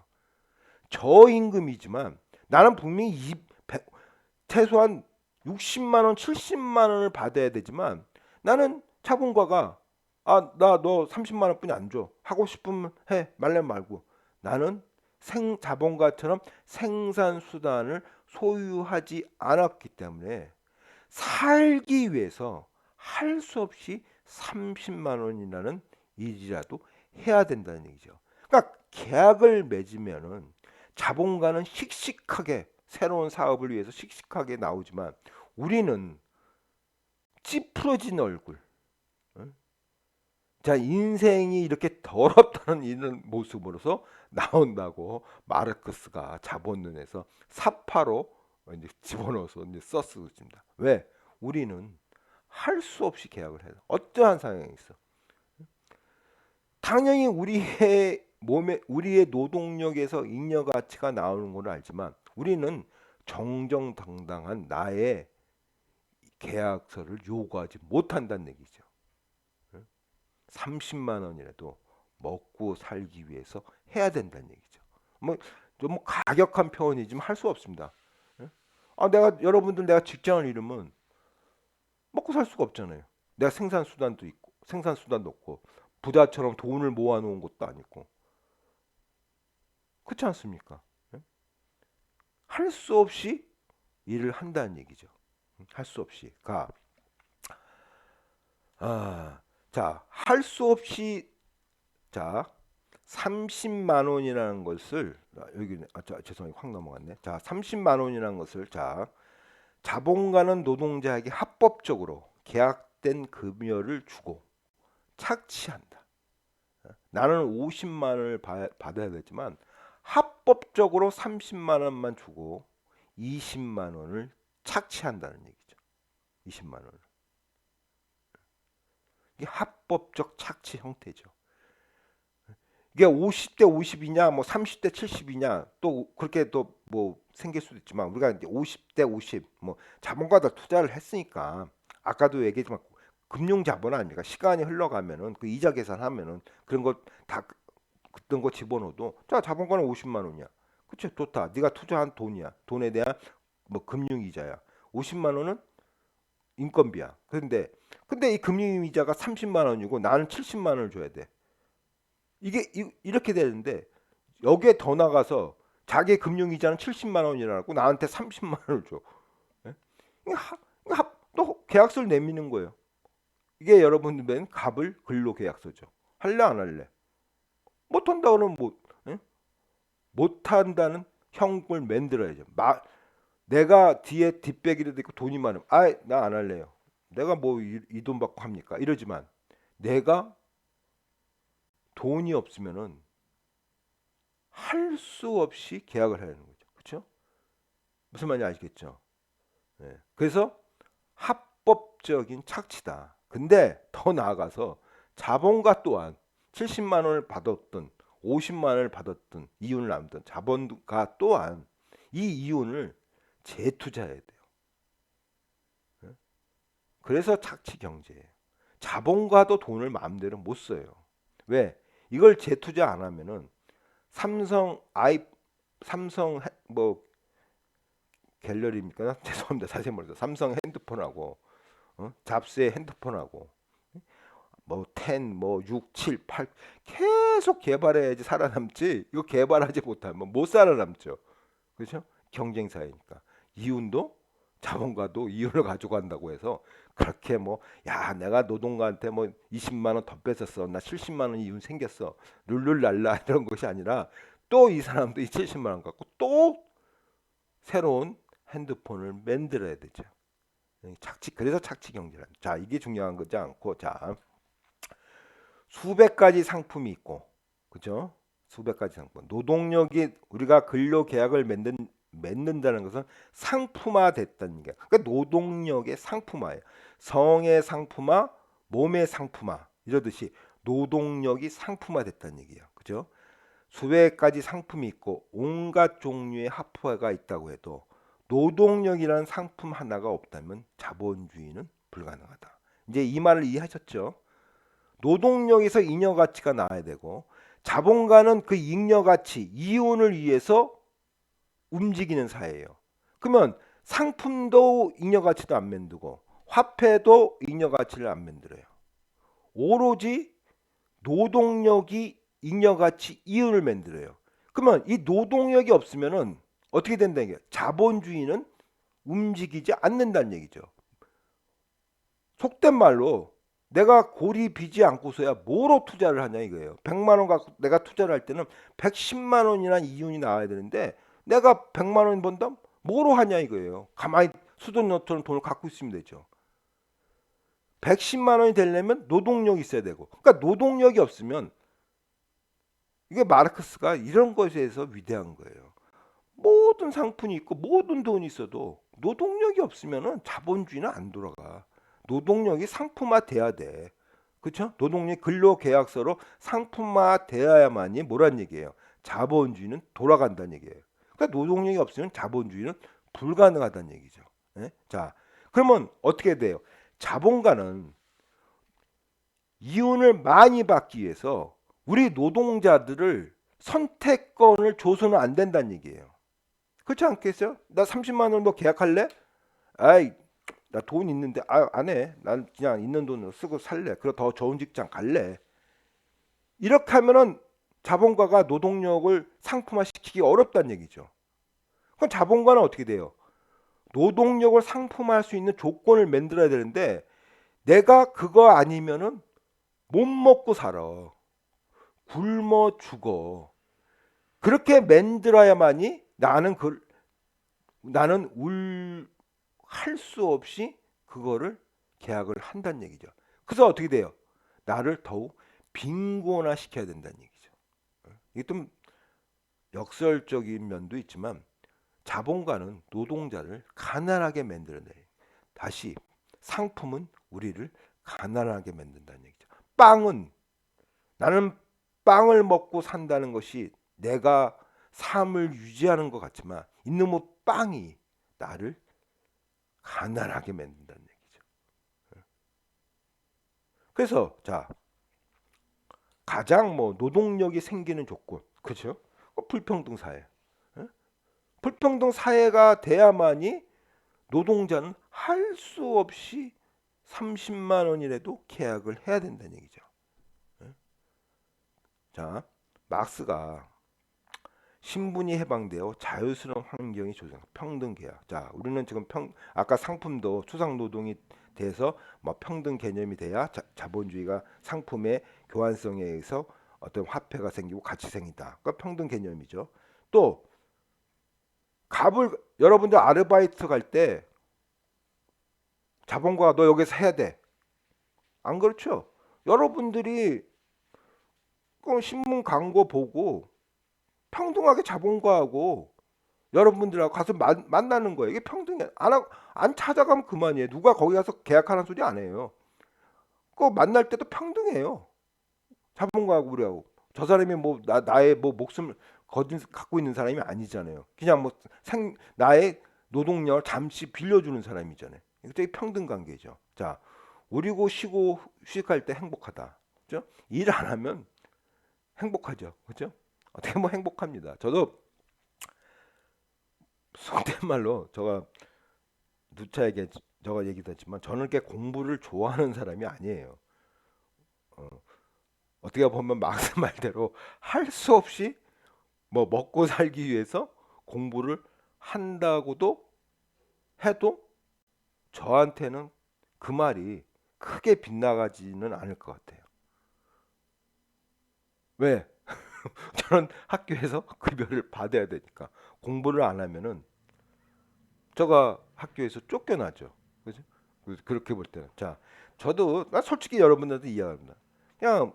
저임금이지만 나는 분명히 최소한 60만 원, 70만 원을 받아야 되지만 나는 자본가가 나 너 30만 원뿐이 안 줘. 하고 싶으면 해. 말면 말고. 나는 자본가처럼 생산 수단을 소유하지 않았기 때문에 살기 위해서 할 수 없이 30만 원이라는 일이라도 해야 된다는 얘기죠. 그러니까 계약을 맺으면은 자본가는 씩씩하게 새로운 사업을 위해서 씩씩하게 나오지만 우리는 찌푸러진 얼굴. 응? 자, 인생이 이렇게 더럽다는 이런 모습으로서 나온다고 마르크스가 자본론에서 사파로 이제 집어넣어서 이제 썼습니다. 왜? 우리는 할 수 없이 계약을 해요. 어떠한 상황이 있어. 당연히 우리의 몸에 우리의 노동력에서 잉여 가치가 나오는 걸 알지만 우리는 정정당당한 나의 계약서를 요구하지 못한다는 얘기죠. 30만 원이라도 먹고 살기 위해서 해야 된다는 얘기죠. 뭐 좀 가격한 표현이지만 할 수 없습니다. 여러분들 내가 직장을 잃으면 먹고 살 수가 없잖아요. 내가 생산 수단도 있고 생산 수단도 없고 부자처럼 돈을 모아 놓은 것도 아니고 그렇지 않습니까? 할 수 없이 일을 한다는 얘기죠. 할 수 없이 자, 할 수 없이 자 30만 원이라는 것을 여기 죄송해요 확 넘어갔네. 자 30만 원이라는 것을 자본가는 노동자에게 합법적으로 계약된 급여를 주고 착취한다. 나는 50만 원을 받아야 되지만 합법적으로 30만 원만 주고 20만 원을 착취한다는 얘기죠. 20만 원을. 이게 합법적 착취 형태죠. 이게 50대 50이냐 뭐 30대 70이냐 또 그렇게 또 뭐 생길 수도 있지만 우리가 이제 50대 50 뭐 자본가들 투자를 했으니까 아까도 얘기했지만 금융 자본 아닙니까? 시간이 흘러가면은 그 이자 계산하면은 그런 거 다 그런 거 집어넣어도 자 자본가는 50만 원이야. 그치 좋다. 네가 투자한 돈이야. 돈에 대한 뭐 금융 이자야. 50만 원은 인건비야. 근데 이 금융 이자가 30만 원이고 나는 70만 원을 줘야 돼. 이게 이렇게 되는데 여기에 더 나가서 자기 금융 이자는 70만 원이라고 나한테 30만 원을 줘. 예? 또 계약서를 내미는 거예요. 이게 여러분들은 갑을 근로 계약서죠. 할래 안 할래? 못한다 그러면 못한다는 형을 만들어야죠. 내가 뒤에 뒷배기라도 있고 돈이 많으면 나 안 할래요. 내가 뭐 이 돈 받고 합니까? 이러지만 내가 돈이 없으면은 할 수 없이 계약을 해야 하는 거죠. 그렇죠? 무슨 말인지 아시겠죠? 네. 그래서 합법적인 착취다. 근데 더 나아가서 자본가 또한 70만 원을 받았던 50만 원을 받았던 이윤을 남던 자본가 또한 이 이윤을 재투자해야 돼요. 네? 그래서 착취 경제예요. 자본가도 돈을 마음대로 못 써요. 왜? 이걸 재투자 안 하면은 삼성 뭐 갤러리입니까? 죄송합니다. 자세히 몰라서 삼성 핸드폰하고 잡스의 핸드폰하고 뭐 10, 뭐 6, 7, 8 계속 개발해야지 살아남지. 이거 개발하지 못하면 못 살아남죠. 그렇죠? 경쟁사이니까. 이윤도 자본가도 이윤을 가져간다고 해서 그렇게 뭐 야 내가 노동가한테 뭐 20만 원 더 뺏었어 나 70만 원 이윤 생겼어 룰룰랄라 이런 것이 아니라 또 이 사람도 이 70만 원 갖고 또 새로운 핸드폰을 만들어야 되죠. 그래서 착취 경제란. 자, 이게 중요한 거지 않고 자, 수백 가지 상품이 있고. 그죠? 수백 가지 상품. 노동력이 우리가 근로 계약을 맺는다는 것은 상품화 됐다는 게. 그러니까 노동력의 상품화예요. 성의 상품화, 몸의 상품화. 이러듯이 노동력이 상품화 됐다는 얘기예요. 그죠? 수백 가지 상품이 있고 온갖 종류의 합화가 있다고 해도 노동력이라는 상품 하나가 없다면 자본주의는 불가능하다. 이제 이 말을 이해하셨죠? 노동력에서 잉여 가치가 나와야 되고 자본가는 그 잉여 가치, 이윤을 위해서 움직이는 사회예요. 그러면 상품도 잉여 가치도 안 만들고 화폐도 잉여 가치를 안 만들어요. 오로지 노동력이 잉여 가치, 이윤을 만들어요. 그러면 이 노동력이 없으면은 어떻게 된다는 게 자본주의는 움직이지 않는다는 얘기죠. 속된 말로 내가 고리 비지 않고서야 뭐로 투자를 하냐 이거예요. 100만 원 갖고 내가 투자를 할 때는 110만 원이나 이윤이 나와야 되는데 내가 100만 원 번다? 뭐로 하냐 이거예요. 가만히 수도노처럼 돈을 갖고 있으면 되죠. 110만 원이 되려면 노동력이 있어야 되고. 그러니까 노동력이 없으면 이게 마르크스가 이런 것에 대해서 위대한 거예요. 모든 상품이 있고 모든 돈이 있어도 노동력이 없으면은 자본주의는 안 돌아가. 노동력이 상품화 돼야 돼. 그렇죠? 노동력 근로계약서로 상품화 돼야만이 뭐란 얘기예요? 자본주의는 돌아간다는 얘기예요. 그러니까 노동력이 없으면 자본주의는 불가능하다는 얘기죠. 예? 자, 그러면 어떻게 돼요? 자본가는 이윤을 많이 받기 위해서 우리 노동자들을 선택권을 줘서는 안 된다는 얘기예요. 그렇지 않겠어요? 나 30만 원 너 계약할래? 아이, 나 돈 있는데 안 해. 난 그냥 있는 돈으로 쓰고 살래. 그리고 더 좋은 직장 갈래. 이렇게 하면은 자본가가 노동력을 상품화시키기 어렵다는 얘기죠. 그럼 자본가는 어떻게 돼요? 노동력을 상품화할 수 있는 조건을 만들어야 되는데 내가 그거 아니면은 못 먹고 살아. 굶어 죽어. 그렇게 만들어야만이 나는 할 수 없이 그거를 계약을 한다는 얘기죠. 그래서 어떻게 돼요? 나를 더욱 빈곤화 시켜야 된다는 얘기죠. 이게 좀 역설적인 면도 있지만 자본가는 노동자를 가난하게 만들어내요. 다시 상품은 우리를 가난하게 만든다는 얘기죠. 나는 빵을 먹고 산다는 것이 내가 삶을 유지하는 것 같지만 이놈의 빵이 나를 가난하게 만든다는 얘기죠. 그래서 자 가장 노동력이 생기는 조건 그렇죠? 불평등 사회. 불평등 사회가 돼야만이 노동자는 할 수 없이 30만 원이라도 계약을 해야 된다는 얘기죠. 자 막스가 신분이 해방되어 자유스러운 환경이 조성 평등 계약. 자 우리는 지금 아까 상품도 수상 노동이 돼서 평등 개념이 돼야 자본주의가 상품의 교환성에 의해서 어떤 화폐가 생기고 가치 생긴다. 그러니까 평등 개념이죠. 또 여러분들 아르바이트 갈 때 자본가 너 여기서 해야 돼. 안 그렇죠? 여러분들이 그 신문 광고 보고 평등하게 자본가하고 여러분들하고 가서 만나는 거예요. 이게 평등이 안 찾아가면 그만이에요. 누가 거기 가서 계약하는 소리 안 해요. 그 만날 때도 평등해요. 자본가하고 우리하고 저 사람이 나의 목숨을 갖고 있는 사람이 아니잖아요. 그냥 나의 노동력을 잠시 빌려주는 사람이잖아요. 이게 평등 관계죠. 자, 우리고 쉬고 휴식할 때 행복하다. 그죠? 일 안 하면 행복하죠. 그죠? 어떻게 보면 행복합니다. 저도 속된 말로 누차에게 저가 얘기도 했지만 저는 이렇게 공부를 좋아하는 사람이 아니에요. 어떻게 보면 막스 말대로 할 수 없이 먹고 살기 위해서 공부를 한다고도 해도 저한테는 그 말이 크게 빗나가지는 않을 것 같아요. 왜? 저는 학교에서 급여를 받아야 되니까 공부를 안 하면은 제가 학교에서 쫓겨나죠. 그죠? 그렇게 볼 때는 나 솔직히 여러분들한테 이해합니다. 그냥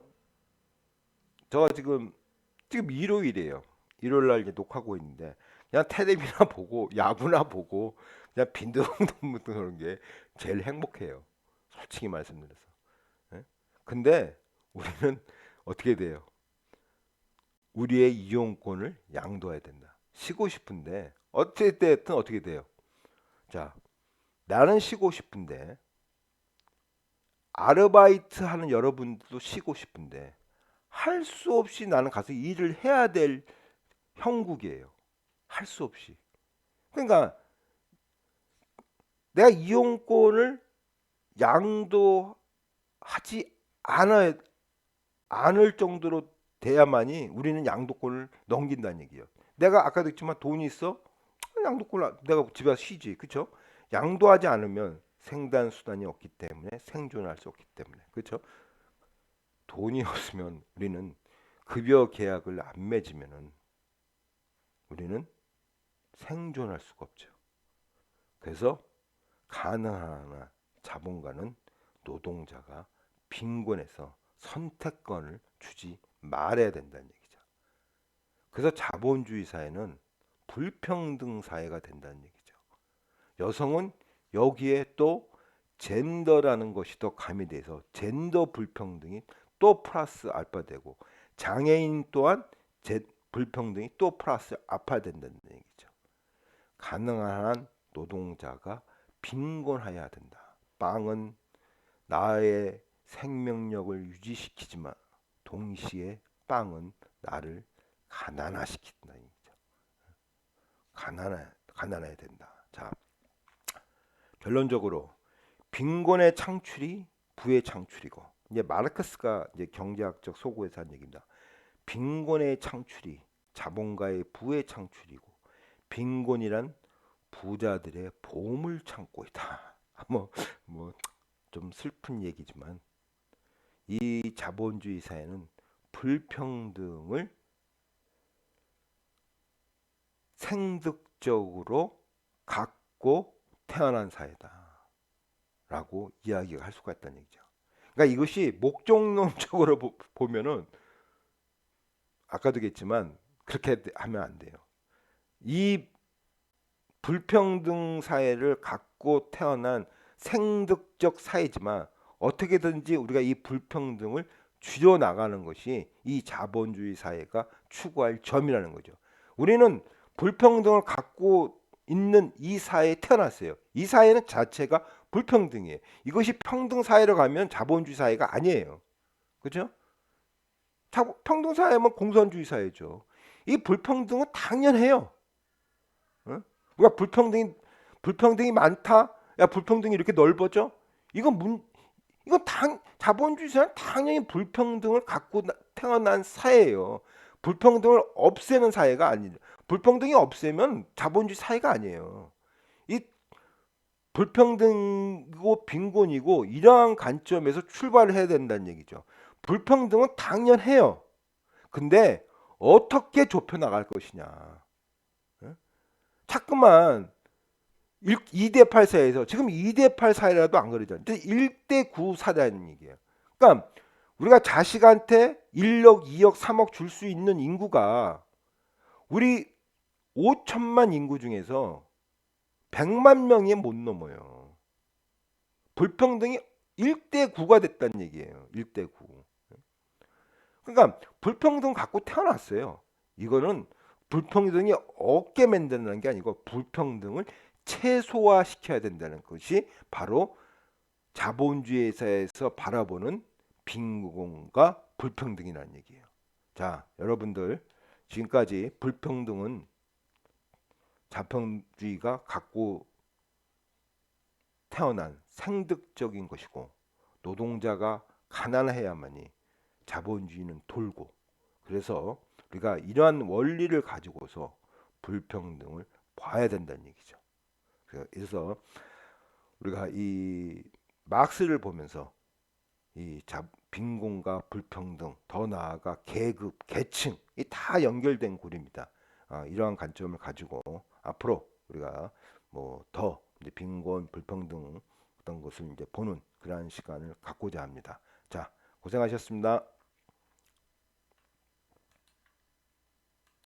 제가 지금 일요일이에요. 일요일 날 이제 녹화하고 있는데 그냥 테레비나 보고 야구나 보고 그냥 빈둥덩 그런 게 제일 행복해요. 솔직히 말씀드려서. 예? 근데 우리는 어떻게 돼요? 우리의 이용권을 양도해야 된다. 쉬고 싶은데 어쨌든 어떻게 돼요? 자, 나는 쉬고 싶은데 아르바이트 하는 여러분들도 쉬고 싶은데 할 수 없이 나는 가서 일을 해야 될 형국이에요. 할 수 없이. 그러니까 내가 이용권을 양도하지 않아, 않을 정도로 돼야만이 우리는 양도권을 넘긴다는 얘기예요. 내가 아까도 했지만 돈이 있어? 양도권을 내가 집에 가서 쉬지. 그쵸? 양도하지 않으면 생단 수단이 없기 때문에 생존할 수 없기 때문에. 그쵸? 돈이 없으면 우리는 급여 계약을 안 맺으면은 우리는 생존할 수가 없죠. 그래서 가능한 자본가는 노동자가 빈곤해서 선택권을 주지 말아야 된다는 얘기죠. 그래서 자본주의 사회는 불평등 사회가 된다는 얘기죠. 여성은 여기에 또 젠더라는 것이 더 가미돼서 젠더 불평등이 또 플러스 알파 되고 장애인 또한 불평등이 또 플러스 알파 된다는 얘기죠. 가능한 한 노동자가 빈곤해야 된다. 빵은 나의 생명력을 유지시키지만 동시에 빵은 나를 가난화시킨다. 가난해야 된다. 자, 결론적으로 빈곤의 창출이 부의 창출이고 이제 마르크스가 이제 경제학적 소구에서 한 얘기입니다. 빈곤의 창출이 자본가의 부의 창출이고 빈곤이란 부자들의 보물 창고이다. 뭐 좀 슬픈 얘기지만 이 자본주의 사회는 불평등을 생득적으로 갖고 태어난 사회다라고 이야기할 수가 있다는 얘기죠. 그러니까 이것이 목적론적으로 보면은 아까도 얘기했지만 그렇게 하면 안 돼요. 이 불평등 사회를 갖고 태어난 생득적 사회지만 어떻게든지 우리가 이 불평등을 줄여 나가는 것이 이 자본주의 사회가 추구할 점이라는 거죠. 우리는 불평등을 갖고 있는 이 사회에 태어났어요. 이 사회는 자체가 불평등이에요. 이것이 평등 사회로 가면 자본주의 사회가 아니에요. 그렇죠? 평등 사회면 공산주의 사회죠. 이 불평등은 당연해요. 어? 우리가 불평등이 많다. 야, 불평등이 이렇게 넓어져? 이건 자본주의 사회는 당연히 불평등을 갖고 태어난 사회예요. 불평등을 없애는 사회가 아니죠. 불평등이 없애면 자본주의 사회가 아니에요. 이 불평등이고 빈곤이고 이러한 관점에서 출발을 해야 된다는 얘기죠. 불평등은 당연해요. 근데 어떻게 좁혀 나갈 것이냐. 예? 자꾸만 2대8 사회에서 지금 2대8 사회라도 안 그러잖아요. 1대9 사회라는 얘기예요. 그러니까 우리가 자식한테 1억, 2억, 3억 줄 수 있는 인구가 우리 5천만 인구 중에서 100만 명이 못 넘어요. 불평등이 1대9가 됐다는 얘기예요. 1대9. 그러니까 불평등 갖고 태어났어요. 이거는 불평등이 없게 만드는 게 아니고 불평등을 최소화시켜야 된다는 것이 바로 자본주의 사회에서 바라보는 빈곤과 불평등이라는 얘기예요. 자, 여러분들 지금까지 불평등은 자본주의가 갖고 태어난 생득적인 것이고 노동자가 가난해야만이 자본주의는 돌고 그래서 우리가 이러한 원리를 가지고서 불평등을 봐야 된다는 얘기죠. 그래서 우리가 이 막스를 보면서 이 빈곤과 불평등, 더 나아가 계급, 계층 이 다 연결된 고리입니다. 이러한 관점을 가지고 앞으로 우리가 뭐 더 빈곤, 불평등 어떤 것을 이제 보는 그러한 시간을 갖고자 합니다. 자, 고생하셨습니다.